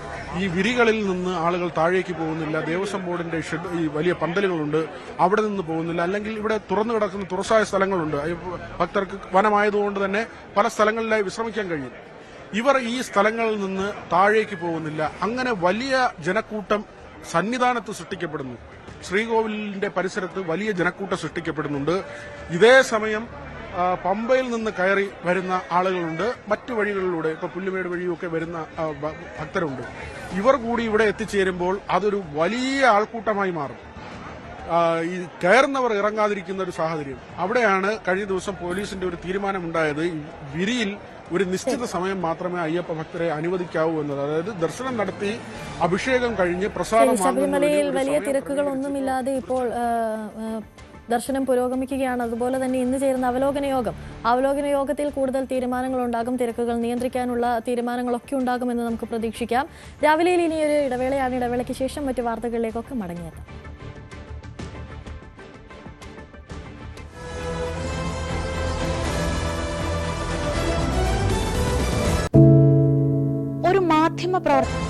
ഈ വിരികളിൽ നിന്ന് ആളുകൾ താഴേക്ക് പോകുന്നില്ല. ദേവസ്വം ബോർഡിന്റെ ഈ വലിയ പന്തലുകളുണ്ട്, അവിടെ നിന്ന് പോകുന്നില്ല. അല്ലെങ്കിൽ ഇവിടെ തുറന്നു കിടക്കുന്ന തുറസായ സ്ഥലങ്ങളുണ്ട്. ഭക്തർക്ക് വനമായതുകൊണ്ട് തന്നെ പല സ്ഥലങ്ങളിലായി വിശ്രമിക്കാൻ കഴിയും. ഇവർ ഈ സ്ഥലങ്ങളിൽ നിന്ന് താഴേക്ക് പോകുന്നില്ല. അങ്ങനെ വലിയ ജനക്കൂട്ടം സന്നിധാനത്ത് സൃഷ്ടിക്കപ്പെടുന്നു. ശ്രീകോവിലിന്റെ പരിസരത്ത് വലിയ ജനക്കൂട്ടം സൃഷ്ടിക്കപ്പെടുന്നുണ്ട്. ഇതേ സമയം പമ്പയിൽ നിന്ന് കയറി വരുന്ന ആളുകളുണ്ട്. മറ്റു വഴികളിലൂടെ ഇപ്പൊ പുല്ലുമേട് വഴിയൊക്കെ വരുന്ന ഭക്തരുണ്ട്. ഇവർ കൂടി ഇവിടെ എത്തിച്ചേരുമ്പോൾ അതൊരു വലിയ ആൾക്കൂട്ടമായി മാറും. ഈ കയറുന്നവർ ഇറങ്ങാതിരിക്കുന്ന ഒരു സാഹചര്യം. അവിടെയാണ് കഴിഞ്ഞ ദിവസം പോലീസിന്റെ ഒരു തീരുമാനമുണ്ടായത്. വിരിയിൽ ഒരു നിശ്ചിത സമയം മാത്രമേ അയ്യപ്പ ഭക്തരെ അനുവദിക്കാവൂ എന്നത്. അതായത് ദർശനം നടത്തി അഭിഷേകം കഴിഞ്ഞ് പ്രസാദം ശബരിമലയിൽ വലിയ തിരക്കുകളൊന്നുമില്ലാതെ ഇപ്പോൾ ദർശനം പുരോഗമിക്കുകയാണ്. അതുപോലെ തന്നെ ഇന്ന് ചേരുന്ന അവലോകന യോഗത്തിൽ കൂടുതൽ തീരുമാനങ്ങൾ ഉണ്ടാകും. തിരക്കുകൾ നിയന്ത്രിക്കാനുള്ള തീരുമാനങ്ങളൊക്കെ ഉണ്ടാകുമെന്ന് നമുക്ക് പ്രതീക്ഷിക്കാം. രാവിലെയിൽ ഇനിയൊരു ഇടവേളയാണ്. ഇടവേളയ്ക്ക് ശേഷം മറ്റു വാർത്തകളിലേക്കൊക്കെ മടങ്ങിയെത്താം. ഒരു മാധ്യമ പ്രവർത്തകൻ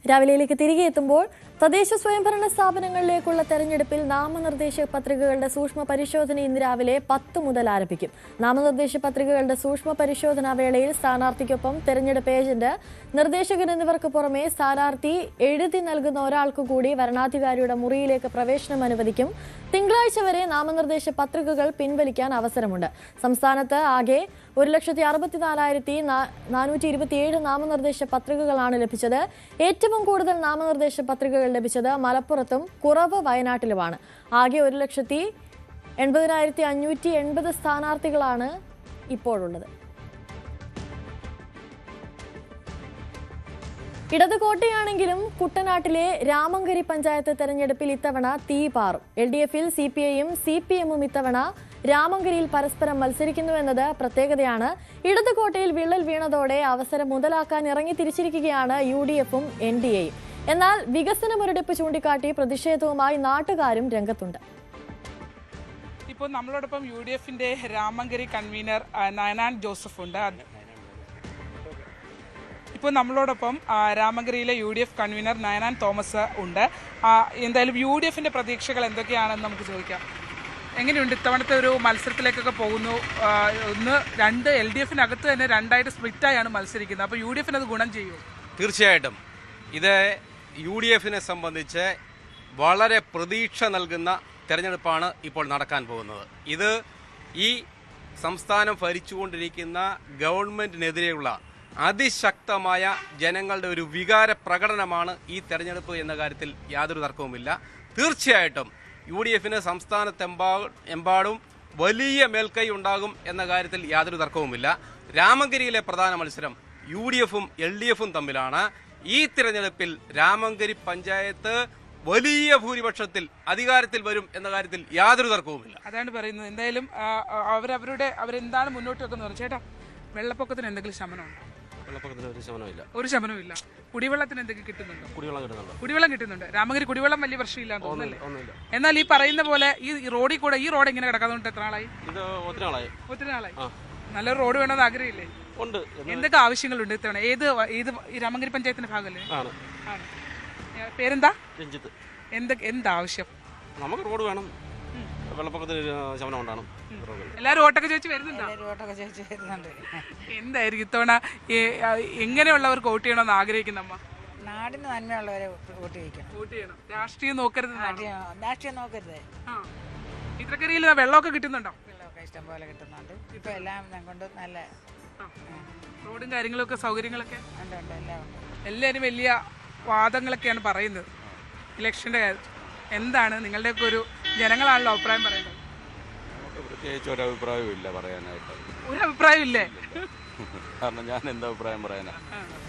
രാവിലെയിലേക്ക് തിരികെ എത്തുമ്പോൾ തദ്ദേശ സ്വയംഭരണ സ്ഥാപനങ്ങളിലേക്കുള്ള തെരഞ്ഞെടുപ്പിൽ നാമനിർദ്ദേശ പത്രികകളുടെ സൂക്ഷ്മ പരിശോധന ഇന്ന് രാവിലെ 10 മുതൽ ആരംഭിക്കും. നാമനിർദ്ദേശ പത്രികകളുടെ സൂക്ഷ്മ പരിശോധനാ വേളയിൽ സ്ഥാനാർത്ഥിക്കൊപ്പം തെരഞ്ഞെടുപ്പ് ഏജന്റ്, നിർദ്ദേശകൻ എന്നിവർക്ക് പുറമെ സ്ഥാനാർത്ഥി എഴുതി നൽകുന്ന ഒരാൾക്ക് കൂടി വരണാധികാരിയുടെ മുറിയിലേക്ക് പ്രവേശനം അനുവദിക്കും. തിങ്കളാഴ്ച വരെ നാമനിർദ്ദേശ പത്രികകൾ പിൻവലിക്കാൻ അവസരമുണ്ട്. സംസ്ഥാനത്ത് ആകെ 1,64,427 നാമനിർദ്ദേശ പത്രികകളാണ് ലഭിച്ചത്. ഏറ്റവും കൂടുതൽ നാമനിർദ്ദേശ പത്രികകൾ ലഭിച്ചത് മലപ്പുറത്തും കുറവ് വയനാട്ടിലുമാണ്. ആകെ 1,80,580 സ്ഥാനാർത്ഥികളാണ് ഇപ്പോഴുള്ളത്. ഇടത് കോട്ടയാണെങ്കിലും കുട്ടനാട്ടിലെ രാമങ്കരി പഞ്ചായത്ത് തെരഞ്ഞെടുപ്പിൽ ഇത്തവണ തീ പാറും. LDFൽ CPIയും CPMും ഇത്തവണ രാമങ്കരിയിൽ പരസ്പരം മത്സരിക്കുന്നുവെന്നത് പ്രത്യേകതയാണ്. ഇടത് കോട്ടയിൽ വിള്ളൽ വീണതോടെ അവസരം മുതലാക്കാൻ ഇറങ്ങി തിരിച്ചിരിക്കുകയാണ് UDFും NDAയും. എന്നാൽ വികസന മുരടിപ്പ് ചൂണ്ടിക്കാട്ടി പ്രതിഷേധവുമായി നാട്ടുകാരും രംഗത്തുണ്ട്. ഇപ്പോൾ നമ്മളോടൊപ്പം UDFന്റെ രാമങ്കരി കൺവീനർ നയനാൻ ജോസഫ് ഉണ്ട്. ഇപ്പോൾ നമ്മളോടൊപ്പം രാമങ്കരിയിലെ UDF കൺവീനർ നയനാൻ തോമസ് ഉണ്ട്. എന്തായാലും UDFന്റെ പ്രതീക്ഷകൾ എന്തൊക്കെയാണെന്ന് നമുക്ക് ചോദിക്കാം. എങ്ങനെയുണ്ട് ഇത്തവണത്തെ ഒരു മത്സരത്തിലേക്കൊക്കെ പോകുന്നു? 2 LDFനകത്ത് തന്നെ 2ആയിട്ട് സ്പ്ലിറ്റായാണ് മത്സരിക്കുന്നത്. അപ്പോൾ UDFന് അത് ഗുണം ചെയ്യും? തീർച്ചയായിട്ടും ഇത് UDFനെ സംബന്ധിച്ച് വളരെ പ്രതീക്ഷ നൽകുന്ന തെരഞ്ഞെടുപ്പാണ് ഇപ്പോൾ നടക്കാൻ പോകുന്നത്. ഇത് ഈ സംസ്ഥാനം ഭരിച്ചുകൊണ്ടിരിക്കുന്ന ഗവൺമെൻറ്റിനെതിരെയുള്ള അതിശക്തമായ ജനങ്ങളുടെ ഒരു വികാര പ്രകടനമാണ് ഈ തെരഞ്ഞെടുപ്പ് എന്ന കാര്യത്തിൽ യാതൊരു തർക്കവുമില്ല. തീർച്ചയായിട്ടും UDFന് സംസ്ഥാനത്തെമ്പാടും വലിയ മേൽക്കൈ ഉണ്ടാകും എന്ന കാര്യത്തിൽ യാതൊരു തർക്കവുമില്ല. രാമങ്കരിയിലെ പ്രധാന മത്സരം UDFും LDFും തമ്മിലാണ്. ഈ തിരഞ്ഞെടുപ്പിൽ രാമങ്കരി പഞ്ചായത്ത് വലിയ ഭൂരിപക്ഷത്തിൽ അധികാരത്തിൽ വരും എന്ന കാര്യത്തിൽ യാതൊരു തർക്കവുമില്ല. അതാണ് പറയുന്നത്. എന്തായാലും അവരെന്താണ് മുന്നോട്ട് വെക്കുന്നത് പറഞ്ഞു. ചേട്ടാ, വെള്ളപ്പൊക്കത്തിന് എന്തെങ്കിലും ശമനമുണ്ടോ? വെള്ളപ്പൊക്കത്തിന് ഒരു ശമനമില്ല. ഒരു ശമനമില്ല. കുടിവെള്ളത്തിന് എന്തെങ്കിലും കിട്ടുന്നുണ്ടോ? കുടിവെള്ളം കിട്ടുന്നുണ്ട്. കുടിവെള്ളം കിട്ടുന്നുണ്ട്. രാമഗിരി കുടിവെള്ളം വലിയ പ്രശ്നമില്ലാന്ന് തോന്നുന്നല്ലേ? ഒന്നുമില്ല. എന്നാൽ ഈ പറയുന്ന പോലെ ഈ റോഡിൽ കൂടെ ഈ റോഡ് ഇങ്ങനെ കിടക്കാതുകൊണ്ട് എത്ര നാളായി? ഇത് ഒത്തിരി നാളായി. നല്ലൊരു റോഡ് വേണമെന്ന് ആഗ്രഹമില്ലേ? ഉണ്ട്. എന്തൊക്കെ ആവശ്യങ്ങളുണ്ട് ഇത്തവണ? ഏത് ഈ രാമഗിരി പഞ്ചായത്തിന്റെ ഭാഗമല്ലേ? ആണ്. പേരെന്താ? രഞ്ജിത്ത്. എന്താവശ്യം? നമുക്ക് റോഡ് വേണം. വെള്ളപ്പൊക്കത്തിന് ശമനം ഉണ്ടാകണം. എല്ലാവരും വോട്ടൊക്കെ ചോദിച്ചു വരുന്നുണ്ടോ? എന്തായിരിക്കും ഇത്തവണ എങ്ങനെയുള്ളവർക്ക് വോട്ട് ചെയ്യണമെന്ന് ആഗ്രഹിക്കുന്നമ്മ? നാടിന് നന്മയുള്ളവരെ വോട്ട് ചെയ്യണം. രാഷ്ട്രീയം നോക്കരുത്. രാഷ്ട്രീയം നോക്കരുത്. ചിത്രക്കരിയിൽ വെള്ളമൊക്കെ കിട്ടുന്നുണ്ടോ? വെള്ളമൊക്കെ ഇഷ്ടം പോലെ കിട്ടുന്നുണ്ട്. ഇപ്പൊ എല്ലാം കൊണ്ട് നല്ല റോഡും കാര്യങ്ങളൊക്കെ സൗകര്യങ്ങളൊക്കെ ഉണ്ട്. എല്ലാം ഉണ്ട്. എല്ലാവരും വലിയ വാദങ്ങളൊക്കെയാണ് പറയുന്നത് ഇലക്ഷൻ്റെ കാര്യത്തിൽ. എന്താണ് നിങ്ങളുടെയൊക്കെ ഒരു ജനങ്ങളാണല്ലോ അഭിപ്രായം പറയുന്നത്? പ്രത്യേകിച്ച് ഒരു അഭിപ്രായവും ഇല്ല പറയാനായിട്ട്. ഒരു അഭിപ്രായം ഇല്ലേ? കാരണം ഞാൻ എന്താ അഭിപ്രായം പറയാനാ?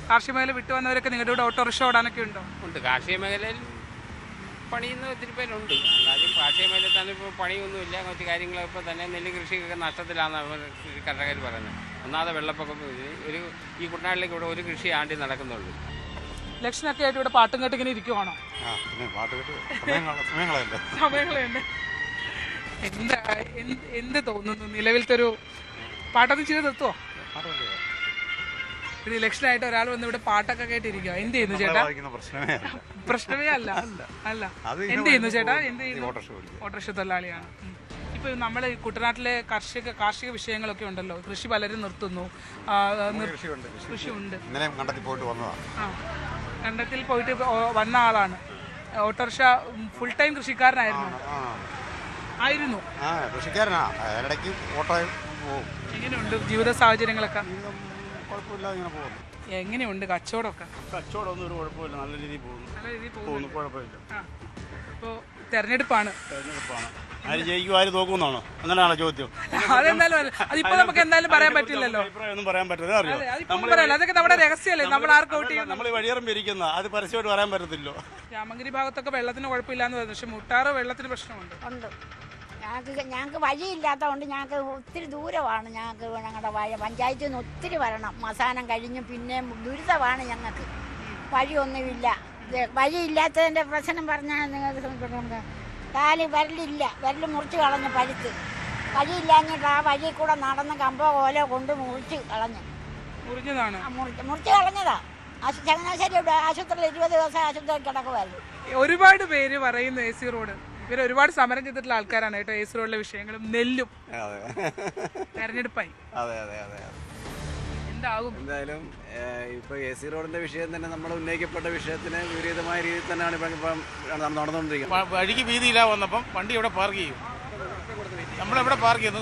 കാർഷിക മേഖല വിട്ടു വന്നവരൊക്കെ നിങ്ങളുടെ കൂടെ ഓട്ടോറിക്ഷ ഓടാനൊക്കെ ഉണ്ടോ? ഉണ്ട്. കാർഷിക മേഖലയിൽ പണിയുന്ന ഒത്തിരി പേരുണ്ട്. അതായത് കാർഷിക മേഖലയിൽ തന്നെ ഇപ്പോൾ പണിയൊന്നുമില്ല. കുറച്ച് കാര്യങ്ങളൊക്കെ തന്നെ നെല്ല് കൃഷിയൊക്കെ നഷ്ടത്തിലാണ് കർഷകർ പറയുന്നത്. ഒന്നാമത് വെള്ളപ്പൊക്കം. ഈ കുട്ടനാട്ടിലേക്ക് ഇവിടെ ഒരു കൃഷി ആണ്ടി നടക്കുന്നുള്ളൂ. ഇലക്ഷനൊക്കെ ആയിട്ട് ഇവിടെ പാട്ടും കേട്ട് ഇങ്ങനെ ഇരിക്കുവാണോ? സമയങ്ങളുണ്ട്. എന്ത് തോന്നുന്നു നിലവിലത്തെ ഒരു പാട്ടൊക്കെ ചെയ്ത് നിർത്തുവോ? ഒരു ഇലക്ഷനായിട്ട് ഒരാൾ വന്ന് ഇവിടെ പാട്ടൊക്കെ കേട്ടിരിക്കുക. എന്ത് ചെയ്യുന്നു ചേട്ടാ? പ്രശ്നമേ അല്ല. എന്ത് ചെയ്യുന്നു ചേട്ടാ? എന്ത് ചെയ്യുന്നു? ഓട്ടോറിക്ഷ തൊഴിലാളിയാണ്. ഇപ്പൊ നമ്മള് കുട്ടനാട്ടിലെ കാർഷിക വിഷയങ്ങളൊക്കെ ഉണ്ടല്ലോ. കൃഷി പലരും നിർത്തുന്നു. കൃഷിയുണ്ട്. കണ്ടത്തിൽ പോയിട്ട് വന്ന ആളാണ്. ഓട്ടോറിക്ഷ ഫുൾ ടൈം കൃഷിക്കാരനായിരുന്നു. എങ്ങനെയുണ്ട് ജീവിത സാഹചര്യങ്ങളൊക്കെ? എങ്ങനെയുണ്ട് കച്ചവടമൊക്കെ? കച്ചവടമൊന്നും ഒരു കുഴപ്പമില്ല. നല്ല രീതിയിൽ പോകുന്നു. കുഴപ്പമില്ല. ഇപ്പോ തെരഞ്ഞെടുപ്പാണ്. ആര് ജയിക്കും ആര് തോക്കുന്നാണോ? അങ്ങനെയാണോ ചോദ്യം? അതെന്തായാലും അതിപ്പോ നമുക്ക് എന്തായാലും പറയാൻ പറ്റില്ലല്ലോ. ഒന്നും പറയാൻ പറ്റില്ല. അറിയോ? അതൊക്കെ നമ്മുടെ രഹസ്യമല്ലേ. നമ്മൾ ആർക്ക് വോട്ട് ചെയ്യും? നമ്മൾ വഴിയേറും ഇരിക്കുന്ന അത് പരസ്യമായിട്ട് പറയാൻ പറ്റത്തില്ലോ. രാമഗിരി ഭാഗത്തൊക്കെ വെള്ളത്തിന് കുഴപ്പമില്ലാന്ന് പറഞ്ഞു. പക്ഷെ മുട്ടാറ് വെള്ളത്തിന് പ്രശ്നമുണ്ട്. ഞങ്ങൾക്ക് വഴിയില്ലാത്തതുകൊണ്ട് ഞങ്ങൾക്ക് ഒത്തിരി ദൂരമാണ്. ഞങ്ങളുടെ പഞ്ചായത്തിൽ നിന്ന് ഒത്തിരി വരണം. മസാനം കഴിഞ്ഞ് പിന്നെ ദുരിതമാണ് ഞങ്ങൾക്ക്. വഴിയൊന്നുമില്ല. വഴിയില്ലാത്തതിൻ്റെ പ്രശ്നം പറഞ്ഞാൽ നിങ്ങൾക്ക് കാല് വിരല് മുറിച്ച് കളഞ്ഞ് പഴുത്ത്. വഴിയില്ലാഞ്ഞിട്ട് ആ വഴി കൂടെ നടന്ന് കമ്പോ കോലോ കൊണ്ട് മുറിച്ച് കളഞ്ഞു. മുറിച്ച് കളഞ്ഞതാ. ചങ്ങനാശ്ശേരി ആശുപത്രിയിൽ 20 ദിവസം ആശുപത്രിയിൽ കിടക്കുമായിരുന്നു. ഒരുപാട് പേര് പറയുന്നു AC റോഡ്. ഇവർ ഒരുപാട് സമരം ചെയ്തിട്ടുള്ള ആൾക്കാരാണ് കേട്ടോ. AC റോഡിലെ വിഷയങ്ങളും നെല്ലും തെരഞ്ഞെടുപ്പായി. എന്തായാലും ഇപ്പോൾ AC റോഡിന്റെ വിഷയം തന്നെ നമ്മൾ ഉന്നയിക്കപ്പെട്ട വിഷയത്തിന് വിപരീതമായ രീതിയിൽ തന്നെയാണ് ഇപ്പം നടന്നുകൊണ്ടിരിക്കുന്നത്. വഴിക്ക് വീതിയില്ല വന്നപ്പം വണ്ടി ഇവിടെ പാർക്ക് ചെയ്യും. നമ്മളെവിടെ പാർക്ക് ചെയ്യുന്നു?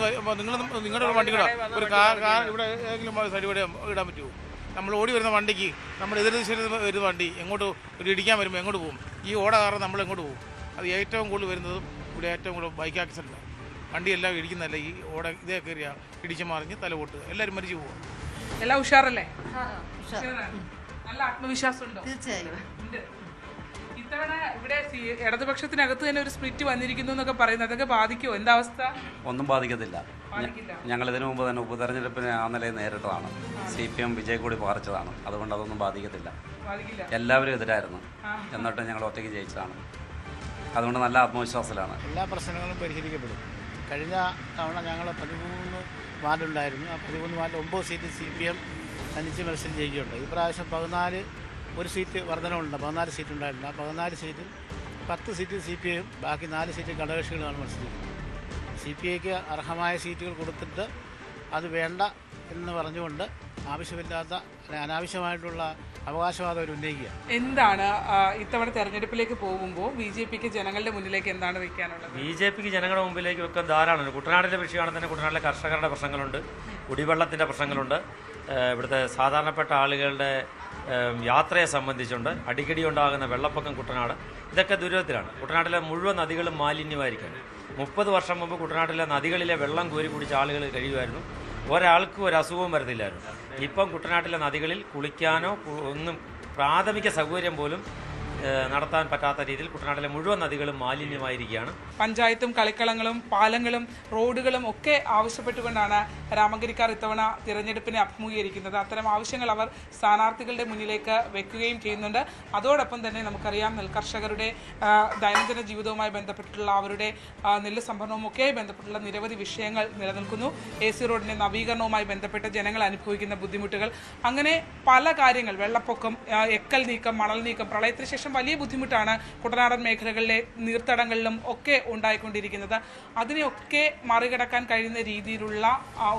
നിങ്ങളുടെ വണ്ടി കൂടെ ഒരു കാർ ഇവിടെ ഏതെങ്കിലും സൈഡ് കൂടെ ഇടാൻ പറ്റുമോ? നമ്മൾ ഓടി വരുന്ന വണ്ടിക്ക് നമ്മൾ എതിർദിശയിൽ വരുന്ന വണ്ടി എങ്ങോട്ട് ഒരു ഇടിക്കാൻ വരുമ്പോൾ എങ്ങോട്ട് പോകും? ഈ ഓട കാരണം നമ്മൾ എങ്ങോട്ട് പോകും? അത് ഏറ്റവും കൂടുതൽ വരുന്നതും ഇവിടെ ഏറ്റവും കൂടുതൽ ബൈക്ക് ആക്സിഡൻറ്റ്. വണ്ടിയെല്ലാം ഇടിക്കുന്നതല്ല, ഈ ഓട ഇതേ കയറിയ ഇടിച്ച് മറിഞ്ഞ് തല പൊട്ടുക, എല്ലാവരും മരിച്ചു പോകും. എല്ലാം ഉഷാറല്ലേ? നല്ല ആത്മവിശ്വാസം ഉണ്ടോ? തീർച്ചയായും. ഇത്തവണ ഇവിടെ ഇടതുപക്ഷത്തിനകത്ത് തന്നെ ഒരു സ്പ്ലിറ്റ് വന്നിരിക്കുന്നു എന്നൊക്കെ പറയുന്നത്, അതൊക്കെ ബാധിക്കുമോ? എന്താ അവസ്ഥ? ഒന്നും ബാധിക്കത്തില്ല. ഞങ്ങൾ ഇതിനു മുമ്പ് തന്നെ ഉപതെരഞ്ഞെടുപ്പിന് ആ നിലയിൽ നേരിട്ടതാണ്. CPM വിജയക്കൂടി പാറിച്ചതാണ്. അതുകൊണ്ട് അതൊന്നും ബാധിക്കത്തില്ല. എല്ലാവരും എതിരായിരുന്നു, എന്നിട്ട് ഞങ്ങൾ ഒറ്റയ്ക്ക് ജയിച്ചതാണ്. അതുകൊണ്ട് നല്ല ആത്മവിശ്വാസത്തിലാണ്. എല്ലാ പ്രശ്നങ്ങളും പരിഹരിക്കപ്പെടും. കഴിഞ്ഞ തവണ ഞങ്ങൾ 13 വാർഡുണ്ടായിരുന്നു. ആ 13 വാർഡിൽ 9 സീറ്റ് CPM തനിച്ച് മത്സരം ചെയ്യുകയുണ്ട്. ഈ പ്രാവശ്യം 14 ഒരു സീറ്റ് വർധനമുണ്ട്. 14 സീറ്റ് ഉണ്ടായിട്ടുണ്ട്. ആ 14 സീറ്റിൽ 10 സീറ്റ് CPIയും ബാക്കി 4 സീറ്റ് ഘടകകക്ഷികളാണ് മത്സരിക്കുന്നത്. CPIക്ക് അർഹമായ സീറ്റുകൾ കൊടുത്തിട്ട് അത് വേണ്ട എന്ന് പറഞ്ഞുകൊണ്ട് ആവശ്യമില്ലാത്ത അനാവശ്യമായിട്ടുള്ള അവകാശവാദം അവർ ഉന്നയിക്കുക. എന്താണ് ഇത്തവണ തെരഞ്ഞെടുപ്പിലേക്ക് പോകുമ്പോൾ BJPക്ക് ജനങ്ങളുടെ മുന്നിലേക്ക് എന്താണ് വയ്ക്കാനുള്ളത്? BJPക്ക് ജനങ്ങളുടെ മുമ്പിലേക്ക് വെക്കാൻ ധാരാളമുണ്ട്. കുട്ടനാടിൻ്റെ വിഷയമാണെങ്കിൽ തന്നെ കുട്ടനാട്ടിലെ കർഷകരുടെ പ്രശ്നങ്ങളുണ്ട്, കുടിവെള്ളത്തിൻ്റെ പ്രശ്നങ്ങളുണ്ട്, ഇവിടുത്തെ സാധാരണപ്പെട്ട ആളുകളുടെ യാത്രയെ സംബന്ധിച്ചുണ്ട്, അടിക്കടി ഉണ്ടാകുന്ന വെള്ളപ്പൊക്കം കുട്ടനാട്, ഇതൊക്കെ ദുരിതത്തിലാണ്. കുട്ടനാട്ടിലെ മുഴുവൻ നദികളും മാലിന്യമായിരിക്കും. 30 വർഷം മുമ്പ് കുട്ടനാട്ടിലെ നദികളിലെ വെള്ളം കോരി കുടിച്ച ആളുകൾ കഴിയുമായിരുന്നു. ഒരാൾക്കും ഒരു അസുഖവും വരത്തില്ലായിരുന്നു. ഇപ്പം കുട്ടനാട്ടിലെ നദികളിൽ കുളിക്കാനോ ഒന്നും പ്രാഥമിക സൗകര്യം പോലും നടത്താൻ പറ്റാത്ത രീതിയിൽ കുട്ടനാട്ടിലെ മുഴുവൻ നദികളും മാലിന്യമായിരിക്കുകയാണ്. പഞ്ചായത്തും കളിക്കളങ്ങളും പാലങ്ങളും റോഡുകളും ഒക്കെ ആവശ്യപ്പെട്ടുകൊണ്ടാണ് രാമങ്കരിക്കാർ ഇത്തവണ തിരഞ്ഞെടുപ്പിനെ അഭിമുഖീകരിക്കുന്നത്. അത്തരം ആവശ്യങ്ങൾ അവർ സ്ഥാനാർത്ഥികളുടെ മുന്നിലേക്ക് വെക്കുകയും ചെയ്യുന്നുണ്ട്. അതോടൊപ്പം തന്നെ നമുക്കറിയാം നെൽകർഷകരുടെ ദൈനംദിന ജീവിതവുമായി ബന്ധപ്പെട്ടിട്ടുള്ള അവരുടെ നെല്ല് സംഭരണവും ഒക്കെ ബന്ധപ്പെട്ടുള്ള നിരവധി വിഷയങ്ങൾ നിലനിൽക്കുന്നു. AC റോഡിൻ്റെ നവീകരണവുമായി ബന്ധപ്പെട്ട് ജനങ്ങൾ അനുഭവിക്കുന്ന ബുദ്ധിമുട്ടുകൾ, അങ്ങനെ പല കാര്യങ്ങൾ, വെള്ളപ്പൊക്കം, എക്കൽ നീക്കം, മണൽ നീക്കം, പ്രളയത്തിന് ശേഷം വലിയ ബുദ്ധിമുട്ടാണ് കുട്ടനാടൻ മേഖലകളിലെ നീർത്തടങ്ങളിലും ഒക്കെ ഉണ്ടായിക്കൊണ്ടിരിക്കുന്നത്. അതിനെയൊക്കെ മറികടക്കാൻ കഴിയുന്ന രീതിയിലുള്ള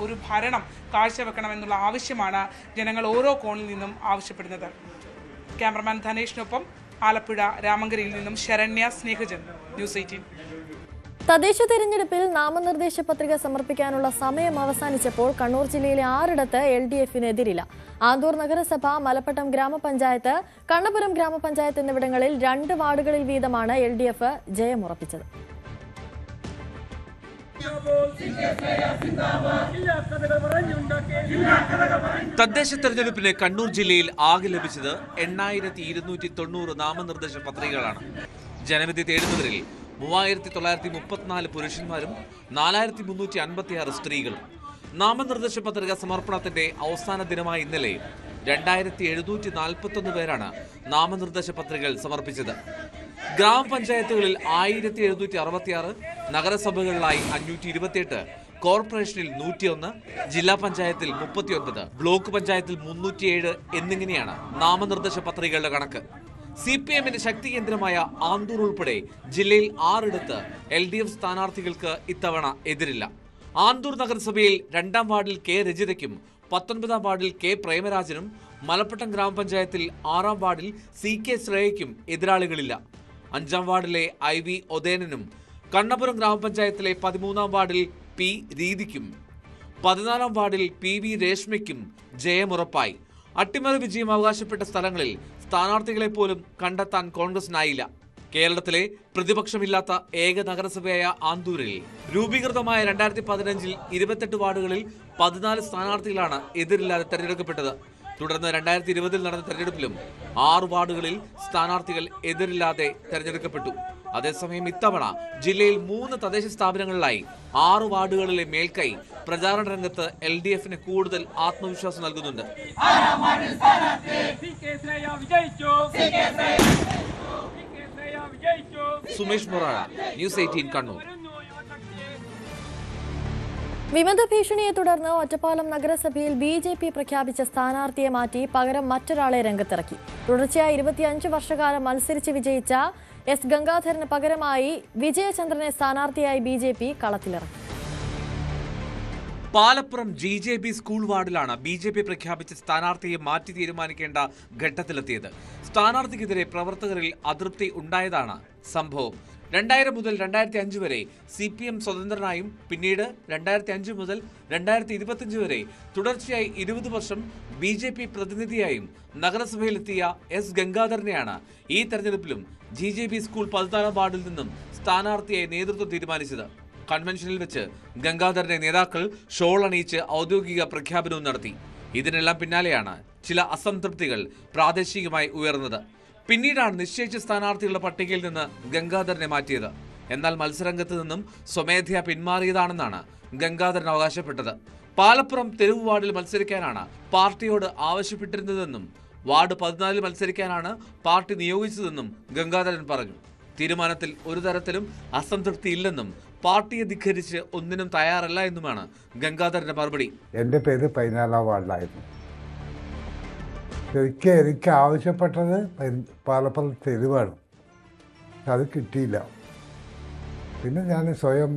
ഒരു ഭരണം കാഴ്ചവെക്കണമെന്നുള്ള ആവശ്യമാണ് ജനങ്ങൾ ഓരോ കോണിൽ നിന്നും ആവശ്യപ്പെടുന്നത്. ക്യാമറമാൻ ധനേഷിനൊപ്പം ആലപ്പുഴ രാമങ്കരിയിൽ നിന്നും ശരണ്യ സ്നേഹജൻ, ന്യൂസ് 18. തദ്ദേശ തെരഞ്ഞെടുപ്പിൽ നാമനിർദ്ദേശ പത്രിക സമർപ്പിക്കാനുള്ള സമയം അവസാനിച്ചപ്പോൾ കണ്ണൂർ ജില്ലയിലെ 6 LDFന് എതിരില്ല. ആന്തൂർ നഗരസഭ, മലപ്പട്ടം ഗ്രാമപഞ്ചായത്ത്, കണ്ണപുരം ഗ്രാമപഞ്ചായത്ത് എന്നിവിടങ്ങളിൽ 2 വാർഡുകളിൽ വീതമാണ് LDF ജയമുറപ്പിച്ചത്. തദ്ദേശ തെരഞ്ഞെടുപ്പിന് കണ്ണൂർ ജില്ലയിൽ ആകെ ലഭിച്ചത് 8290 നാമനിർദ്ദേശ പത്രികകളാണ്. ജനവിധി തേടുന്നവരിൽ 3934 പുരുഷന്മാരും 4356 സ്ത്രീകളും. നാമനിർദ്ദേശ പത്രിക സമർപ്പണത്തിന്റെ അവസാന ദിനമായ ഇന്നലെ 2741 പേരാണ് നാമനിർദ്ദേശ പത്രികകൾ സമർപ്പിച്ചത്. ഗ്രാമപഞ്ചായത്തുകളിൽ 1766, നഗരസഭകളിലായി 528, കോർപ്പറേഷനിൽ 101, ജില്ലാ പഞ്ചായത്തിൽ 39, ബ്ലോക്ക് പഞ്ചായത്തിൽ 307 എന്നിങ്ങനെയാണ് നാമനിർദ്ദേശ പത്രികകളുടെ കണക്ക്. CPMന്റെ ശക്തി കേന്ദ്രമായ ആന്തൂർ ഉൾപ്പെടെ ജില്ലയിൽ 6 LDF സ്ഥാനാർത്ഥികൾക്ക് ഇത്തവണ എതിരില്ല. ആന്തൂർ നഗരസഭയിൽ 2ാം വാർഡിൽ K രജിതയ്ക്കും 19ാം വാർഡിൽ K പ്രേമരാജനും, മലപ്പട്ടം ഗ്രാമപഞ്ചായത്തിൽ 6ാം വാർഡിൽ CK ശ്രേയയ്ക്കും എതിരാളികളില്ല. 5ാം വാർഡിലെ IV ഒതേനനും, കണ്ണപുരം ഗ്രാമപഞ്ചായത്തിലെ 13ാം വാർഡിൽ P രീതിക്കും, 14ാം വാർഡിൽ PV രേഷ്മയ്ക്കും ജയമുറപ്പായി. അട്ടിമറി വിജയം അവകാശപ്പെട്ട സ്ഥലങ്ങളിൽ സ്ഥാനാർത്ഥികളെ പോലും കണ്ടെത്താൻ കോൺഗ്രസിനായില്ല. കേരളത്തിലെ പ്രതിപക്ഷമില്ലാത്ത ഏക നഗരസഭയായ ആന്തൂരിൽ രൂപീകൃതമായ 2015 28 വാർഡുകളിൽ 14 സ്ഥാനാർത്ഥികളാണ് എതിരില്ലാതെ തെരഞ്ഞെടുക്കപ്പെട്ടത്. തുടർന്ന് 2020 നടന്ന തെരഞ്ഞെടുപ്പിലും 6 വാർഡുകളിൽ സ്ഥാനാർത്ഥികൾ എതിരില്ലാതെ തെരഞ്ഞെടുക്കപ്പെട്ടു. അതേസമയം ഇത്തവണ ജില്ലയിൽ 3 തദ്ദേശ സ്ഥാപനങ്ങളിലായി 6 വാർഡുകളിലെ മേൽക്കൈ പ്രചാരണ രംഗത്ത് LDFന് കൂടുതൽ ആത്മവിശ്വാസം നൽകുന്നുണ്ട്. സുമേഷ് മൊറാഴ, ന്യൂസ് 18 കണ്ണൂർ. വിമത ഭീഷണിയെ തുടർന്ന് ഒറ്റപ്പാലം നഗരസഭയിൽ BJP പ്രഖ്യാപിച്ച സ്ഥാനാർത്ഥിയെ മാറ്റി പകരം മറ്റൊരാളെ രംഗത്തിറക്കി. തുടർച്ചയായി 25 വർഷക്കാലം മത്സരിച്ച് വിജയിച്ച S ഗംഗാധരന് പകരമായി വിജയചന്ദ്രനെ സ്ഥാനാർത്ഥിയായി BJP കളത്തിലിറക്കി. പാലപ്പുറം GJB സ്കൂൾ വാർഡിലാണ് BJP പ്രഖ്യാപിച്ച സ്ഥാനാർത്ഥിയെ മാറ്റി തീരുമാനിക്കേണ്ട ഘട്ടത്തിലെത്തിയത്. സ്ഥാനാർത്ഥിക്കെതിരെ പ്രവർത്തകരിൽ അതൃപ്തി ഉണ്ടായതാണ് സംഭവം. 2000 മുതൽ 2005 വരെ CPM സ്വതന്ത്രനായും പിന്നീട് 2005 മുതൽ 2025 വരെ തുടർച്ചയായി 20 വർഷം BJP പ്രതിനിധിയായും നഗരസഭയിലെത്തിയ S ഗംഗാധരനെയാണ് ഈ തെരഞ്ഞെടുപ്പിലും GJB സ്കൂൾ 14ാം വാർഡിൽ നിന്നും സ്ഥാനാർത്ഥിയായി നേതൃത്വം തീരുമാനിച്ചത്. കൺവെൻഷനിൽ വെച്ച് ഗംഗാധരന്റെ നേതാക്കൾ ഷോൾ അണിയിച്ച് ഔദ്യോഗിക പ്രഖ്യാപനവും നടത്തി. ഇതിനെല്ലാം പിന്നാലെയാണ് ചില അസംതൃപ്തികൾ പ്രാദേശികമായി ഉയർന്നത്. പിന്നീടാണ് നിശ്ചയിച്ച സ്ഥാനാർത്ഥികളുടെ പട്ടികയിൽ നിന്ന് ഗംഗാധരനെ മാറ്റിയത്. എന്നാൽ മത്സരരംഗത്ത് നിന്നും സ്വമേധയാ പിന്മാറിയതാണെന്നാണ് ഗംഗാധരൻ അവകാശപ്പെട്ടത്. പാലപ്പുറം തെരുവ് വാർഡിൽ മത്സരിക്കാനാണ് പാർട്ടിയോട് ആവശ്യപ്പെട്ടിരുന്നതെന്നും വാർഡ് 14 മത്സരിക്കാനാണ് പാർട്ടി നിയോഗിച്ചതെന്നും ഗംഗാധരൻ പറഞ്ഞു. തീരുമാനത്തിൽ ഒരു തരത്തിലും അസംതൃപ്തിയില്ലെന്നും പാർട്ടിയെ ധിക്കരിച്ച് ഒന്നിനും തയ്യാറല്ല എന്നുമാണ് ഗംഗാധരന്റെ മറുപടി. എൻ്റെ പേര് 14ാം വാർഡിലായിരുന്നു. എനിക്ക് ആവശ്യപ്പെട്ടത് പാലപ്പുറം തെരുവാണ്. അത് കിട്ടിയില്ല. പിന്നെ ഞാൻ സ്വയം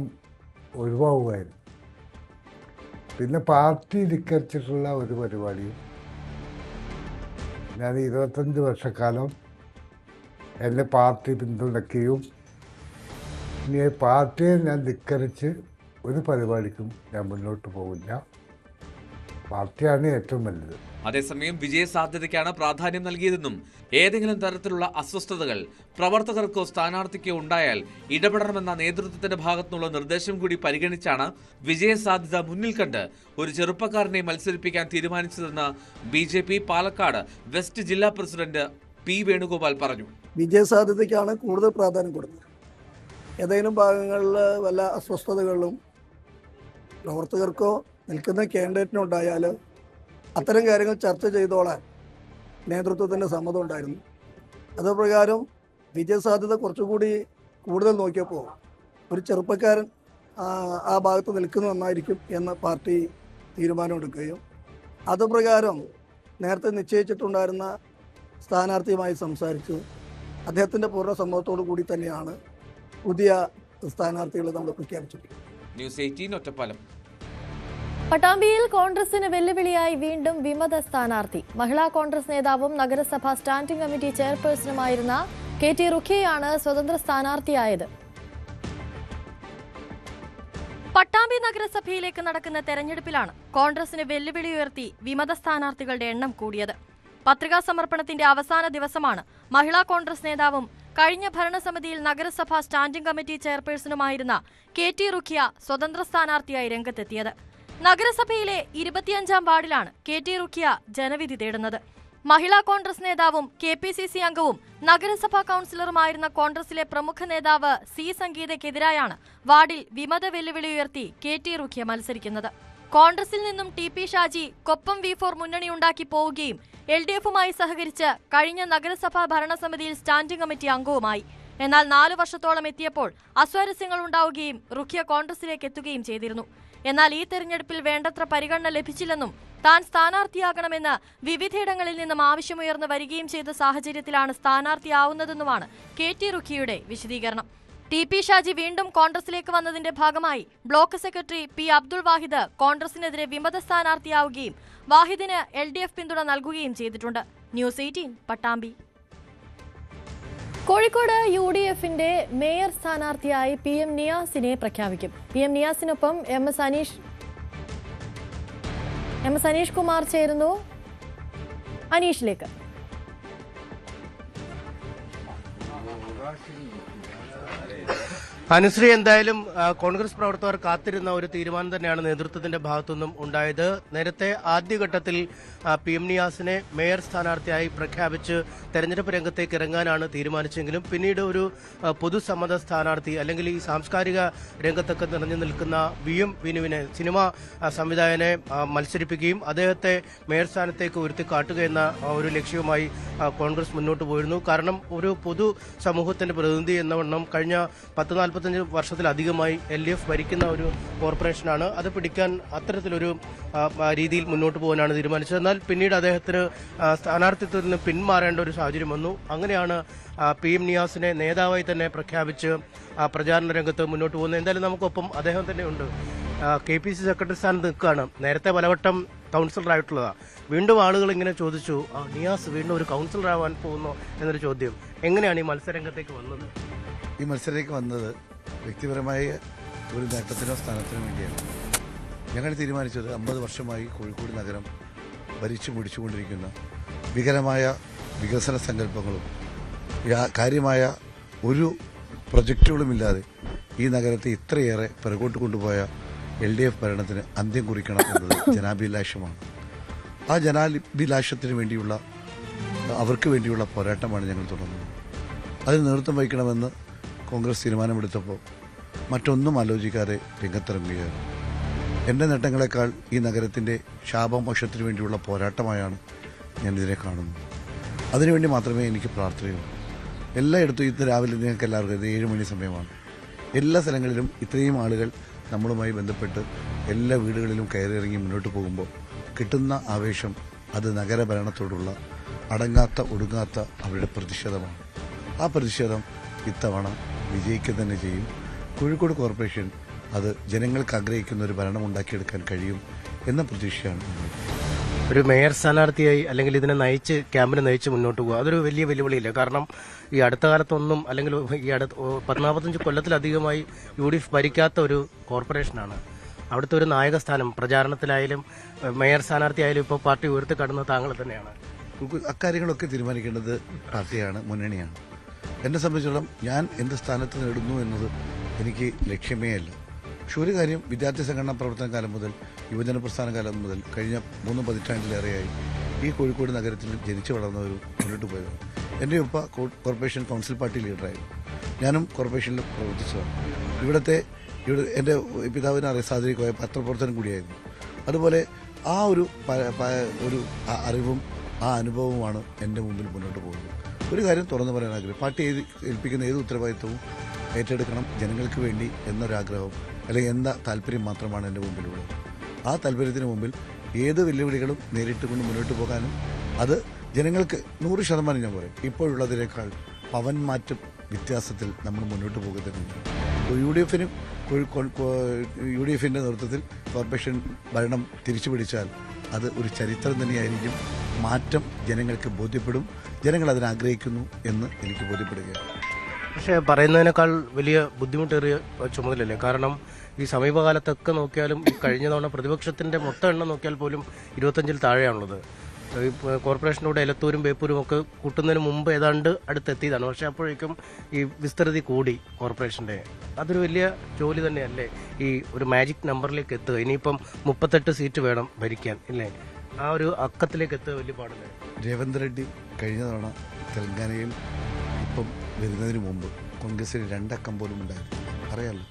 ഒഴിവാകുമായിരുന്നു. പിന്നെ പാർട്ടി ധിക്കരിച്ചിട്ടുള്ള ഒരു പരിപാടിയും ഞാൻ 25 വർഷക്കാലം എന്നെ പാർട്ടി പിന്തുണയ്ക്കുകയും ഇനി പാർട്ടിയെ ഞാൻ ധിക്കരിച്ച് ഒരു പരിപാടിക്കും ഞാൻ മുന്നോട്ട് പോകില്ല. പാർട്ടിയാണ് ഏറ്റവും വലുത്. അതേസമയം വിജയസാധ്യതയ്ക്കാണ് പ്രാധാന്യം നൽകിയതെന്നും ഏതെങ്കിലും തരത്തിലുള്ള അസ്വസ്ഥതകൾ പ്രവർത്തകർക്കോ സ്ഥാനാർത്ഥിക്കോ ഉണ്ടായാൽ ഇടപെടണമെന്ന നേതൃത്വത്തിന്റെ ഭാഗത്തുനിന്നുള്ള നിർദ്ദേശം കൂടി പരിഗണിച്ചാണ് വിജയസാധ്യത മുന്നിൽ കണ്ട് ഒരു ചെറുപ്പക്കാരനെ മത്സരിപ്പിക്കാൻ തീരുമാനിച്ചതെന്ന് BJP പാലക്കാട് വെസ്റ്റ് ജില്ലാ പ്രസിഡന്റ് P വേണുഗോപാൽ പറഞ്ഞു. വിജയസാധ്യതയ്ക്കാണ് കൂടുതൽ പ്രാധാന്യം കൊടുക്കുന്നത്. ഏതെങ്കിലും ഭാഗങ്ങളിൽ വല്ല അസ്വസ്ഥതകളിലും പ്രവർത്തകർക്കോ നിൽക്കുന്ന കാൻഡിഡേറ്റിനോ ഉണ്ടായാൽ അത്തരം കാര്യങ്ങൾ ചർച്ച ചെയ്തോളാൻ നേതൃത്വത്തിൻ്റെ സമ്മതം ഉണ്ടായിരുന്നു. അതുപ്രകാരം വിജയസാധ്യത കുറച്ചുകൂടി കൂടുതൽ നോക്കിയപ്പോൾ ഒരു ചെറുപ്പക്കാരൻ ആ ഭാഗത്ത് നിൽക്കുന്നത് നന്നായിരിക്കും എന്ന് പാർട്ടി തീരുമാനമെടുക്കുകയും അതുപ്രകാരം നേരത്തെ നിശ്ചയിച്ചിട്ടുണ്ടായിരുന്ന സ്ഥാനാർത്ഥിയുമായി സംസാരിച്ചു അദ്ദേഹത്തിൻ്റെ പൂർണ്ണ സമ്മതത്തോടു കൂടി തന്നെയാണ് പുതിയ സ്ഥാനാർത്ഥികളെ നമ്മൾ പ്രഖ്യാപിച്ചിട്ടുള്ളത്. ന്യൂസ് 18 ഒറ്റപ്പാലം. പട്ടാമ്പിയിൽ കോൺഗ്രസിന് വെല്ലുവിളിയായി വീണ്ടും വിമത സ്ഥാനാർത്ഥി. മഹിളാ കോൺഗ്രസ് നേതാവും നഗരസഭാ സ്റ്റാൻഡിംഗ് കമ്മിറ്റി ചെയർപേഴ്സണുമായിരുന്ന KT റുഖിയയാണ് സ്വതന്ത്ര സ്ഥാനാർത്ഥിയായത്. പട്ടാമ്പി നഗരസഭയിലേക്ക് നടക്കുന്ന തെരഞ്ഞെടുപ്പിലാണ് കോൺഗ്രസിന് വെല്ലുവിളി ഉയർത്തി വിമത സ്ഥാനാർത്ഥികളുടെ എണ്ണം കൂടിയത്. പത്രികാ സമർപ്പണത്തിന്റെ അവസാന ദിവസമാണ് മഹിളാ കോൺഗ്രസ് നേതാവും കഴിഞ്ഞ ഭരണസമിതിയിൽ നഗരസഭാ സ്റ്റാൻഡിംഗ് കമ്മിറ്റി ചെയർപേഴ്സണുമായിരുന്ന KT റുഖിയ സ്വതന്ത്ര സ്ഥാനാർത്ഥിയായി രംഗത്തെത്തിയത്. നഗരസഭയിലെ 25-ാം വാർഡിലാണ് KT റുഖിയ ജനവിധി തേടുന്നത്. മഹിളാ കോൺഗ്രസ് നേതാവും KPCC അംഗവും നഗരസഭാ കൌൺസിലറുമായിരുന്ന കോൺഗ്രസിലെ പ്രമുഖ നേതാവ് C സംഗീതയ്ക്കെതിരായാണ് വാർഡിൽ വിമത വെല്ലുവിളി ഉയർത്തി KT റുഖിയ മത്സരിക്കുന്നത്. കോൺഗ്രസിൽ നിന്നും TP ഷാജി കൊപ്പം V4 മുന്നണിയുണ്ടാക്കി പോവുകയും LDFുമായി സഹകരിച്ച് കഴിഞ്ഞ നഗരസഭാ ഭരണസമിതിയിൽ സ്റ്റാൻഡിംഗ് കമ്മിറ്റി അംഗവുമായി. എന്നാൽ 4 വർഷത്തോളം എത്തിയപ്പോൾ അസ്വാരസ്യങ്ങൾ ഉണ്ടാവുകയും റുഖിയ കോൺഗ്രസിലേക്ക് എത്തുകയും ചെയ്തിരുന്നു. എന്നാൽ ഈ തെരഞ്ഞെടുപ്പിൽ വേണ്ടത്ര പരിഗണന ലഭിച്ചില്ലെന്നും താൻ സ്ഥാനാർത്ഥിയാകണമെന്ന് വിവിധയിടങ്ങളിൽ നിന്നും ആവശ്യമുയർന്നു വരികയും ചെയ്ത സാഹചര്യത്തിലാണ് സ്ഥാനാർത്ഥിയാവുന്നതെന്നുമാണ് KT റുഖിയയുടെ വിശദീകരണം. TP ഷാജി വീണ്ടും കോൺഗ്രസിലേക്ക് വന്നതിന്റെ ഭാഗമായി ബ്ലോക്ക് സെക്രട്ടറി P അബ്ദുൾ വാഹിദ് കോൺഗ്രസിനെതിരെ വിമത സ്ഥാനാർത്ഥിയാവുകയും വാഹിദിന് LDF പിന്തുണ നൽകുകയും ചെയ്തിട്ടുണ്ട്. ന്യൂസ് 18 പട്ടാമ്പി. കോഴിക്കോട് UDFന്റെ മേയർ സ്ഥാനാർത്ഥിയായി PM നിയാസിനെ പ്രഖ്യാപിക്കും. PM നിയാസിനൊപ്പം MS അനീഷ് കുമാർ ചേരുന്നു. അനീഷിലേക്ക്. അനുശ്രീ, എന്തായാലും കോൺഗ്രസ് പ്രവർത്തകർ കാത്തിരുന്ന ഒരു തീരുമാനം തന്നെയാണ് നേതൃത്വത്തിന്റെ ഭാഗത്തുനിന്നും ഉണ്ടായത്. നേരത്തെ ആദ്യഘട്ടത്തിൽ PM നിയാസിനെ മേയർ സ്ഥാനാർത്ഥിയായി പ്രഖ്യാപിച്ച് തെരഞ്ഞെടുപ്പ് രംഗത്തേക്ക് ഇറങ്ങാനാണ് തീരുമാനിച്ചെങ്കിലും പിന്നീട് ഒരു പൊതുസമ്മത സ്ഥാനാർത്ഥി അല്ലെങ്കിൽ ഈ സാംസ്കാരിക രംഗത്തൊക്കെ നിറഞ്ഞു നിൽക്കുന്ന VM വിനുവിനെ, സിനിമാ സംവിധായകനെ മത്സരിപ്പിക്കുകയും അദ്ദേഹത്തെ മേയർ സ്ഥാനത്തേക്ക് ഉയർത്തിക്കാട്ടുക എന്ന ഒരു ലക്ഷ്യവുമായി കോൺഗ്രസ് മുന്നോട്ട് പോയിരുന്നു. കാരണം ഒരു പൊതു സമൂഹത്തിന്റെ പ്രതിനിധി എന്ന വണ്ണം കഴിഞ്ഞ 10-45 വർഷത്തിലധികമായി LDF ഭരിക്കുന്ന ഒരു കോർപ്പറേഷനാണ്. അത് പിടിക്കാൻ അത്തരത്തിലൊരു രീതിയിൽ മുന്നോട്ട് പോകാനാണ് തീരുമാനിച്ചത്. എന്നാൽ പിന്നീട് അദ്ദേഹത്തിന് സ്ഥാനാർത്ഥിത്വത്തിൽ നിന്ന് പിന്മാറേണ്ട ഒരു സാഹചര്യം വന്നു. അങ്ങനെയാണ് PM നിയാസിനെ നേതാവായി തന്നെ പ്രഖ്യാപിച്ച് പ്രചാരണ രംഗത്ത് മുന്നോട്ട് പോകുന്നത്. എന്തായാലും നമുക്കൊപ്പം അദ്ദേഹം തന്നെ ഉണ്ട്. KPCC സെക്രട്ടറി സ്ഥാനത്ത് നിൽക്കുകയാണ്. നേരത്തെ പലവട്ടം കൗൺസിലറായിട്ടുള്ളതാണ്. വീണ്ടും ആളുകൾ ഇങ്ങനെ ചോദിച്ചു, നിയാസ് വീണ്ടും ഒരു കൗൺസിലറാവാൻ പോകുന്നു എന്നൊരു ചോദ്യം. എങ്ങനെയാണ് ഈ മത്സരരംഗത്തേക്ക് വന്നത്? ഈ മത്സരത്തിലേക്ക് വന്നത് വ്യക്തിപരമായ ഒരു നേട്ടത്തിനോ സ്ഥാനത്തിനോ വേണ്ടിയാണ്. ഞങ്ങൾ തീരുമാനിച്ചത് 50 വർഷമായി കോഴിക്കോട് നഗരം ഭരിച്ചു മുടിച്ചുകൊണ്ടിരിക്കുന്ന വികലമായ വികസന സങ്കല്പങ്ങളും കാര്യമായ ഒരു പ്രൊജക്റ്റുകളുമില്ലാതെ ഈ നഗരത്തെ ഇത്രയേറെ പിറകോട്ട് കൊണ്ടുപോയ LDF ഭരണത്തിന് അന്ത്യം കുറിക്കണം എന്നത് ജനാഭിലാഷമാണ്. ആ ജനാഭിലാഷത്തിന് വേണ്ടിയുള്ള അവർക്ക് വേണ്ടിയുള്ള പോരാട്ടമാണ് ഞങ്ങൾ തുടർന്നത്. അതിന് നേതൃത്വം വഹിക്കണമെന്ന് കോൺഗ്രസ് തീരുമാനമെടുത്തപ്പോൾ മറ്റൊന്നും ആലോചിക്കാതെ രംഗത്തിറങ്ങുകയാണ്. എൻ്റെ നേട്ടങ്ങളെക്കാൾ ഈ നഗരത്തിൻ്റെ ശാപമോക്ഷത്തിന് വേണ്ടിയുള്ള പോരാട്ടമായാണ് ഞാനിതിനെ കാണുന്നത്. അതിനുവേണ്ടി മാത്രമേ എനിക്ക് പ്രാർത്ഥനയുള്ളൂ. എല്ലായിടത്തും ഇന്ന് രാവിലെ നിങ്ങൾക്ക് എല്ലാവർക്കും 7 മണി സമയമാണ്. എല്ലാ സ്ഥലങ്ങളിലും ഇത്രയും ആളുകൾ നമ്മളുമായി ബന്ധപ്പെട്ട് എല്ലാ വീടുകളിലും കയറിയിറങ്ങി മുന്നോട്ട് പോകുമ്പോൾ കിട്ടുന്ന ആവേശം അത് നഗരഭരണത്തോടുള്ള അടങ്ങാത്ത ഒടുങ്ങാത്ത അവരുടെ പ്രതിഷേധമാണ്. ആ പ്രതിഷേധം ഇത്തവണ വിജയിക്കുക തന്നെ ചെയ്യും. കോഴിക്കോട് കോർപ്പറേഷൻ അത് ജനങ്ങൾക്ക് ആഗ്രഹിക്കുന്ന ഒരു ഭരണം ഉണ്ടാക്കിയെടുക്കാൻ കഴിയും എന്ന പ്രതീക്ഷയാണ്. ഒരു മേയർ സ്ഥാനാർത്ഥിയായി അല്ലെങ്കിൽ ഇതിനെ നയിച്ച് ക്യാമ്പിനെ നയിച്ച് മുന്നോട്ട് പോകുക അതൊരു വലിയ വെല്ലുവിളിയില്ല. കാരണം ഈ അടുത്ത കാലത്തൊന്നും അല്ലെങ്കിൽ ഈ 45 കൊല്ലത്തിലധികമായി UDF ഭരിക്കാത്ത ഒരു കോർപ്പറേഷനാണ്. അവിടുത്തെ ഒരു നായകസ്ഥാനം പ്രചാരണത്തിലായാലും മേയർ സ്ഥാനാർത്ഥിയായാലും ഇപ്പോൾ പാർട്ടി ഉയർത്തിക്കാട്ടുന്നത് താങ്കൾ തന്നെയാണ്. അക്കാര്യങ്ങളൊക്കെ തീരുമാനിക്കേണ്ടത് പാർട്ടിയാണ്, മുന്നണിയാണ്. എന്നെ സംബന്ധിച്ചിടത്തോളം ഞാൻ എന്ത് സ്ഥാനത്ത് നേടുന്നു എന്നത് എനിക്ക് ലക്ഷ്യമേ അല്ല. പക്ഷെ ഒരു കാര്യം, വിദ്യാർത്ഥി സംഘടനാ പ്രവർത്തന കാലം മുതൽ യുവജന പ്രസ്ഥാന കാലം മുതൽ കഴിഞ്ഞ 3 പതിറ്റാണ്ടിലേറെയായി ഈ കോഴിക്കോട് നഗരത്തിൽ ജനിച്ചു വളർന്നവരും മുന്നോട്ട് പോയതാണ്. എൻ്റെ ഉപ്പ കോർപ്പറേഷൻ കൗൺസിൽ പാർട്ടി ലീഡറായിരുന്നു. ഞാനും കോർപ്പറേഷനിൽ പ്രവർത്തിച്ചതാണ്. ഇവിടെ എൻ്റെ പിതാവിനെ അറിയാൻ സാധിക്കുക പത്രപ്രവർത്തനം കൂടിയായിരുന്നു. അതുപോലെ ആ ഒരു അറിവും ആ അനുഭവവുമാണ് എൻ്റെ മുമ്പിൽ മുന്നോട്ട് പോകുന്നത്. ഒരു കാര്യം തുറന്നു പറയാൻ ആഗ്രഹം, പാർട്ടി ഏൽപ്പിക്കുന്ന ഏത് ഉത്തരവാദിത്വവും ഏറ്റെടുക്കണം ജനങ്ങൾക്ക് വേണ്ടി എന്നൊരാഗ്രഹം അല്ലെങ്കിൽ എന്ന താല്പര്യം മാത്രമാണ് എൻ്റെ മുമ്പിലുള്ളത്. ആ താല്പര്യത്തിന് മുമ്പിൽ ഏത് വെല്ലുവിളികളും നേരിട്ടുകൊണ്ട് മുന്നോട്ട് പോകാനും അത് ജനങ്ങൾക്ക് 100% ഞാൻ പറയും ഇപ്പോഴുള്ളതിനേക്കാൾ പവൻമാറ്റം വ്യത്യാസത്തിൽ നമ്മൾ മുന്നോട്ട് പോകുന്നുണ്ട്. യു ഡി എഫിൻ്റെ നേതൃത്വത്തിൽ കോർപ്പറേഷൻ ഭരണം തിരിച്ചു പിടിച്ചാൽ അത് ഒരു ചരിത്രം തന്നെയായിരിക്കും. മാറ്റം ജനങ്ങൾക്ക് ബോധ്യപ്പെടും, ജനങ്ങൾ അതിനാഗ്രഹിക്കുന്നു എന്ന് എനിക്ക് ബോധ്യപ്പെടുകയാണ്. പക്ഷേ പറയുന്നതിനേക്കാൾ വലിയ ബുദ്ധിമുട്ടേറിയ ചുമതലയല്ലേ? കാരണം ഈ സമീപകാലത്തൊക്കെ നോക്കിയാലും ഈ കഴിഞ്ഞ തവണ പ്രതിപക്ഷത്തിൻ്റെ മൊത്തം എണ്ണം നോക്കിയാൽ പോലും 25-ൽ താഴെയാണുള്ളത്. ഈ കോർപ്പറേഷനോട് എലത്തൂരും ബേപ്പൂരും ഒക്കെ കൂട്ടുന്നതിന് മുമ്പ് ഏതാണ്ട് അടുത്തെത്തിയതാണ്. പക്ഷേ അപ്പോഴേക്കും ഈ വിസ്തൃതി കൂടി കോർപ്പറേഷൻ്റെ. അതൊരു വലിയ ജോലി തന്നെയല്ലേ ഈ ഒരു മാജിക് നമ്പറിലേക്ക് എത്തുക? ഇനിയിപ്പം 38 സീറ്റ് വേണം ഭരിക്കാൻ ഇല്ലേ? ആ ഒരു അക്കത്തിലേക്ക് എത്തുക വലിയ പാടല്ലേ? രേവന്ത് റെഡ്ഡി കഴിഞ്ഞ തവണ തെലങ്കാനയിൽ ഇപ്പം വരുന്നതിന് മുമ്പ് കോൺഗ്രസിന് 2 അക്കം പോലും ഉണ്ടായിരുന്നു. അറിയാമല്ലോ,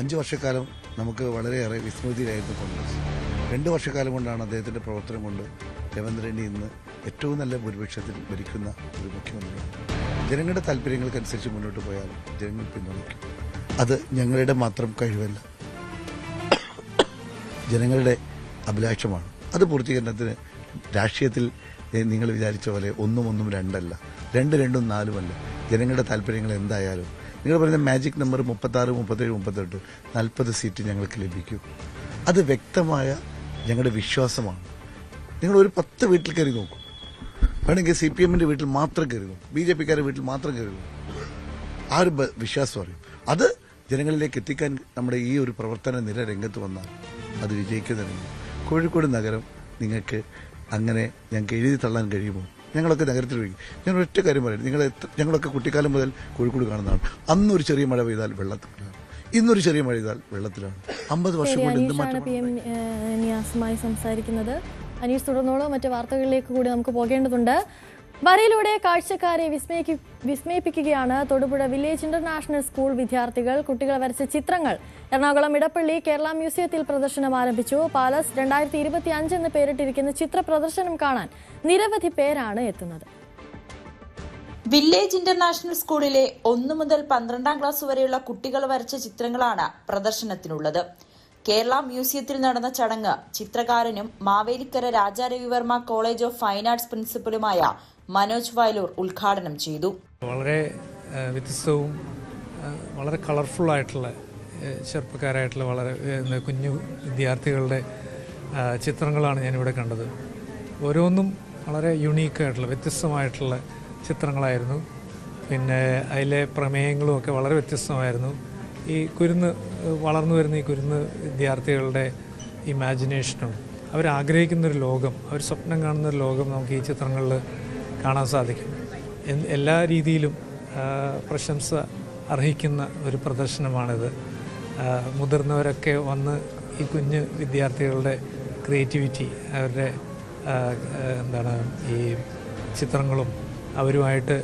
5 വർഷക്കാലം നമുക്ക് വളരെയേറെ വിസ്മൃതിയിലായിരുന്നു കോൺഗ്രസ്. 2 വർഷക്കാലം കൊണ്ടാണ് അദ്ദേഹത്തിൻ്റെ പ്രവർത്തനം കൊണ്ട് രേവന്ത് റെഡ്ഡി ഇന്ന് ഏറ്റവും നല്ല ഭൂരിപക്ഷത്തിൽ ഭരിക്കുന്ന ഒരു മുഖ്യമന്ത്രിയാണ്. ജനങ്ങളുടെ താല്പര്യങ്ങൾക്കനുസരിച്ച് മുന്നോട്ട് പോയാൽ ജനങ്ങൾ പിന്തുണയ്ക്കും. അത് ഞങ്ങളുടെ മാത്രം കഴിവല്ല, ജനങ്ങളുടെ അഭിലാഷമാണ്. അത് പൂർത്തീകരണത്തിന് രാഷ്ട്രീയത്തിൽ നിങ്ങൾ വിചാരിച്ച പോലെ 1 1 2 അല്ല, 2 2 4 അല്ല. ജനങ്ങളുടെ താല്പര്യങ്ങൾ എന്തായാലും നിങ്ങൾ പറയുന്ന മാജിക് നമ്പർ 36, 37, 38, 40 സീറ്റ് ഞങ്ങൾക്ക് ലഭിക്കും. അത് വ്യക്തമായ ഞങ്ങളുടെ വിശ്വാസമാണ്. നിങ്ങൾ ഒരു 10 വീട്ടിൽ കയറി നോക്കും, വേണമെങ്കിൽ CPM-ൻ്റെ വീട്ടിൽ മാത്രം കയറി നോക്കും, BJP-ക്കാരുടെ വീട്ടിൽ മാത്രം കയറി നോക്കും. ആ ഒരു വിശ്വാസം അറിയും. അത് ജനങ്ങളിലേക്ക് എത്തിക്കാൻ നമ്മുടെ ഈ ഒരു പ്രവർത്തന നിര രംഗത്ത് വന്നാൽ അത് വിജയിക്കുന്നതന്നെ. കോഴിക്കോട് നഗരം നിങ്ങൾക്ക് അങ്ങനെ ഞങ്ങൾക്ക് എഴുതി തള്ളാൻ കഴിയുമോ? ഞങ്ങളൊക്കെ നഗരത്തിൽ വയ്ക്കും. ഞാൻ ഒറ്റ കാര്യം പറയും, ഞങ്ങളൊക്കെ കുട്ടിക്കാലം മുതൽ കോഴിക്കോട് കാണുന്നതാണ്. അന്നൊരു ചെറിയ മഴ പെയ്താൽ വെള്ളത്തിലാണ്, ഇന്നൊരു ചെറിയ മഴ പെയ്താൽ വെള്ളത്തിലാണ്. 50 വർഷം കൊണ്ട് എന്ത് മാറ്റം? PM നിയാസുമായി സംസാരിക്കുന്നത്. അനീഷ് തുടർന്നോളൂ, മറ്റു വാർത്തകളിലേക്ക് കൂടി നമുക്ക് പോകേണ്ടതുണ്ട്. വരയിലൂടെ കാഴ്ചക്കാരെ വിസ്മയിപ്പിക്കുകയാണ് തൊടുപുഴ വില്ലേജ് ഇന്റർനാഷണൽ സ്കൂൾ വിദ്യാർത്ഥികൾ. കുട്ടികൾ വരച്ച ചിത്രങ്ങൾ എറണാകുളം ഇടപ്പള്ളി കേരള മ്യൂസിയത്തിൽ പ്രദർശനം ആരംഭിച്ചു. പാലസ് 2025 എന്ന് പേരിട്ടിരിക്കുന്ന ചിത്ര പ്രദർശനം കാണാൻ നിരവധി പേരാണ് എത്തുന്നത്. വില്ലേജ് ഇന്റർനാഷണൽ സ്കൂളിലെ 1 മുതൽ 12ാം ക്ലാസ് വരെയുള്ള കുട്ടികൾ വരച്ച ചിത്രങ്ങളാണ് പ്രദർശനത്തിനുള്ളത്. കേരള മ്യൂസിയത്തിൽ നടന്ന ചടങ്ങ് ചിത്രകാരനും Mavelikkara Raja Ravi Varma college of fine arts പ്രിൻസിപ്പലുമായ മനോജ് വയലൂർ ഉദ്ഘാടനം ചെയ്തു. വളരെ വ്യത്യസ്തവും വളരെ കളർഫുള്ളായിട്ടുള്ള ചെറുപ്പക്കാരായിട്ടുള്ള വളരെ കുഞ്ഞു വിദ്യാർത്ഥികളുടെ ചിത്രങ്ങളാണ് ഞാനിവിടെ കണ്ടത്. ഓരോന്നും വളരെ യുണീക്കായിട്ടുള്ള വ്യത്യസ്തമായിട്ടുള്ള ചിത്രങ്ങളായിരുന്നു. പിന്നെ അതിലെ പ്രമേയങ്ങളും ഒക്കെ വളരെ വ്യത്യസ്തമായിരുന്നു. ഈ വളർന്നു വരുന്ന ഈ കുരുന്ന് വിദ്യാർത്ഥികളുടെ ഇമാജിനേഷനും അവരാഗ്രഹിക്കുന്നൊരു ലോകം, അവർ സ്വപ്നം കാണുന്നൊരു ലോകം നമുക്ക് ഈ ചിത്രങ്ങളിൽ കാണാൻ സാധിക്കും. എല്ലാ രീതിയിലും പ്രശംസ അർഹിക്കുന്ന ഒരു പ്രദർശനമാണിത്. മുതിർന്നവരൊക്കെ വന്ന് ഈ കുഞ്ഞ് വിദ്യാർത്ഥികളുടെ ക്രിയേറ്റിവിറ്റി, അവരുടെ ഈ ചിത്രങ്ങളും അവരുമായിട്ട്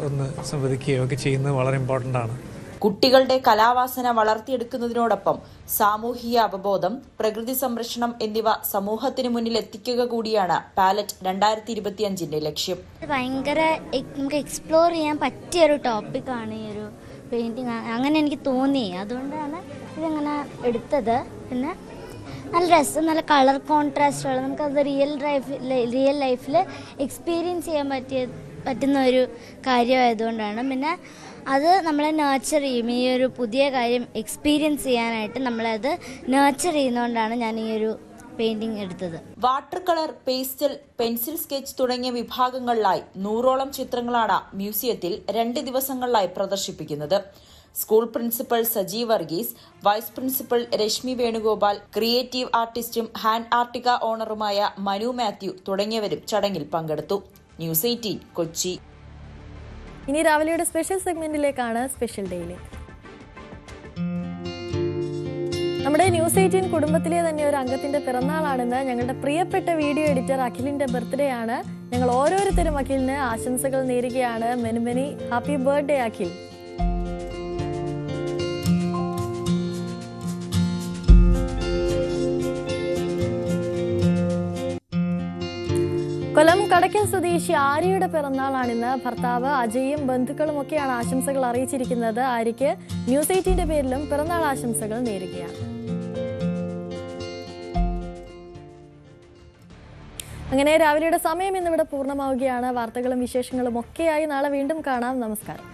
ഒന്ന് സംവദിക്കുകയൊക്കെ ചെയ്യുന്നത് വളരെ ഇമ്പോർട്ടൻ്റ് ആണ്. കുട്ടികളുടെ കലാവാസന വളർത്തിയെടുക്കുന്നതിനോടൊപ്പം സാമൂഹിക അവബോധം, പ്രകൃതി സംരക്ഷണം എന്നിവ സമൂഹത്തിന് മുന്നിൽ എത്തിക്കുക കൂടിയാണ് പാലറ്റ് 2025ന്റെ ലക്ഷ്യം. ഭയങ്കര നമുക്ക് എക്സ്പ്ലോർ ചെയ്യാൻ പറ്റിയൊരു ടോപ്പിക്കാണ് ഈ ഒരു പെയിന്റിങ്. അങ്ങനെ എനിക്ക് തോന്നി, അതുകൊണ്ടാണ് ഇതങ്ങനെ എടുത്തത്. പിന്നെ നല്ല രസം, നല്ല കളർ കോൺട്രാസ്റ്റുകൾ, നമുക്കത് റിയൽ ലൈഫിൽ എക്സ്പീരിയൻസ് ചെയ്യാൻ പറ്റുന്ന ഒരു കാര്യമായതുകൊണ്ടാണ്. പിന്നെ അത് നമ്മളെ നേർച്ചർ ചെയ്യും. ഈ ഒരു പുതിയ കാര്യം എക്സ്പീരിയൻസ് ചെയ്യാനായിട്ട് നമ്മളത് നേർച്ചർ ചെയ്യുന്നതുകൊണ്ടാണ് ഞാൻ ഈ ഒരു പെയിന്റിംഗ് എടുത്തത്. Water colour, pastel, pencil sketch തുടങ്ങിയ വിഭാഗങ്ങളിലായി 100ഓളം ചിത്രങ്ങളാണ് മ്യൂസിയത്തിൽ 2 ദിവസങ്ങളിലായി പ്രദർശിപ്പിക്കുന്നത്. School principal Saji Varghese, vice principal Reshmi Venugopal, creative ആർട്ടിസ്റ്റും ഹാൻഡ് ആർട്ടിക ഓണറുമായ മനു മാത്യു തുടങ്ങിയവരും ചടങ്ങിൽ പങ്കെടുത്തു. ന്യൂസ് 18 കൊച്ചി. ഇനി രാവിലെയുടെ സ്പെഷ്യൽ സെഗ്മെന്റിലേക്കാണ്. സ്പെഷ്യൽ ഡേയിലേക്ക് നമ്മുടെ ന്യൂസ് 18 കുടുംബത്തിലെ തന്നെ ഒരു അംഗത്തിന്റെ പിറന്നാളാണെന്ന്. ഞങ്ങളുടെ പ്രിയപ്പെട്ട വീഡിയോ എഡിറ്റർ അഖിലിന്റെ ബർത്ത്ഡേ ആണ്. ഞങ്ങൾ ഓരോരുത്തരും അഖിലിന് ആശംസകൾ നേരുകയാണ്. Many many happy birthday Akhil. Kollam Kadakkal സ്വദേശി ആര്യയുടെ പിറന്നാളാണിന്ന്. ഭർത്താവ് അജയും ബന്ധുക്കളും ഒക്കെയാണ് ആശംസകൾ അറിയിച്ചിരിക്കുന്നത്. ആര്യയ്ക്ക് ന്യൂസ് 18ന്റെ പേരിലും പിറന്നാൾ ആശംസകൾ നേരുകയാണ്. അങ്ങനെ രാവിലെയുടെ സമയം ഇന്നിവിടെ പൂർണ്ണമാവുകയാണ്. വാർത്തകളും വിശേഷങ്ങളും ഒക്കെയായി നാളെ വീണ്ടും കാണാം. നമസ്കാരം.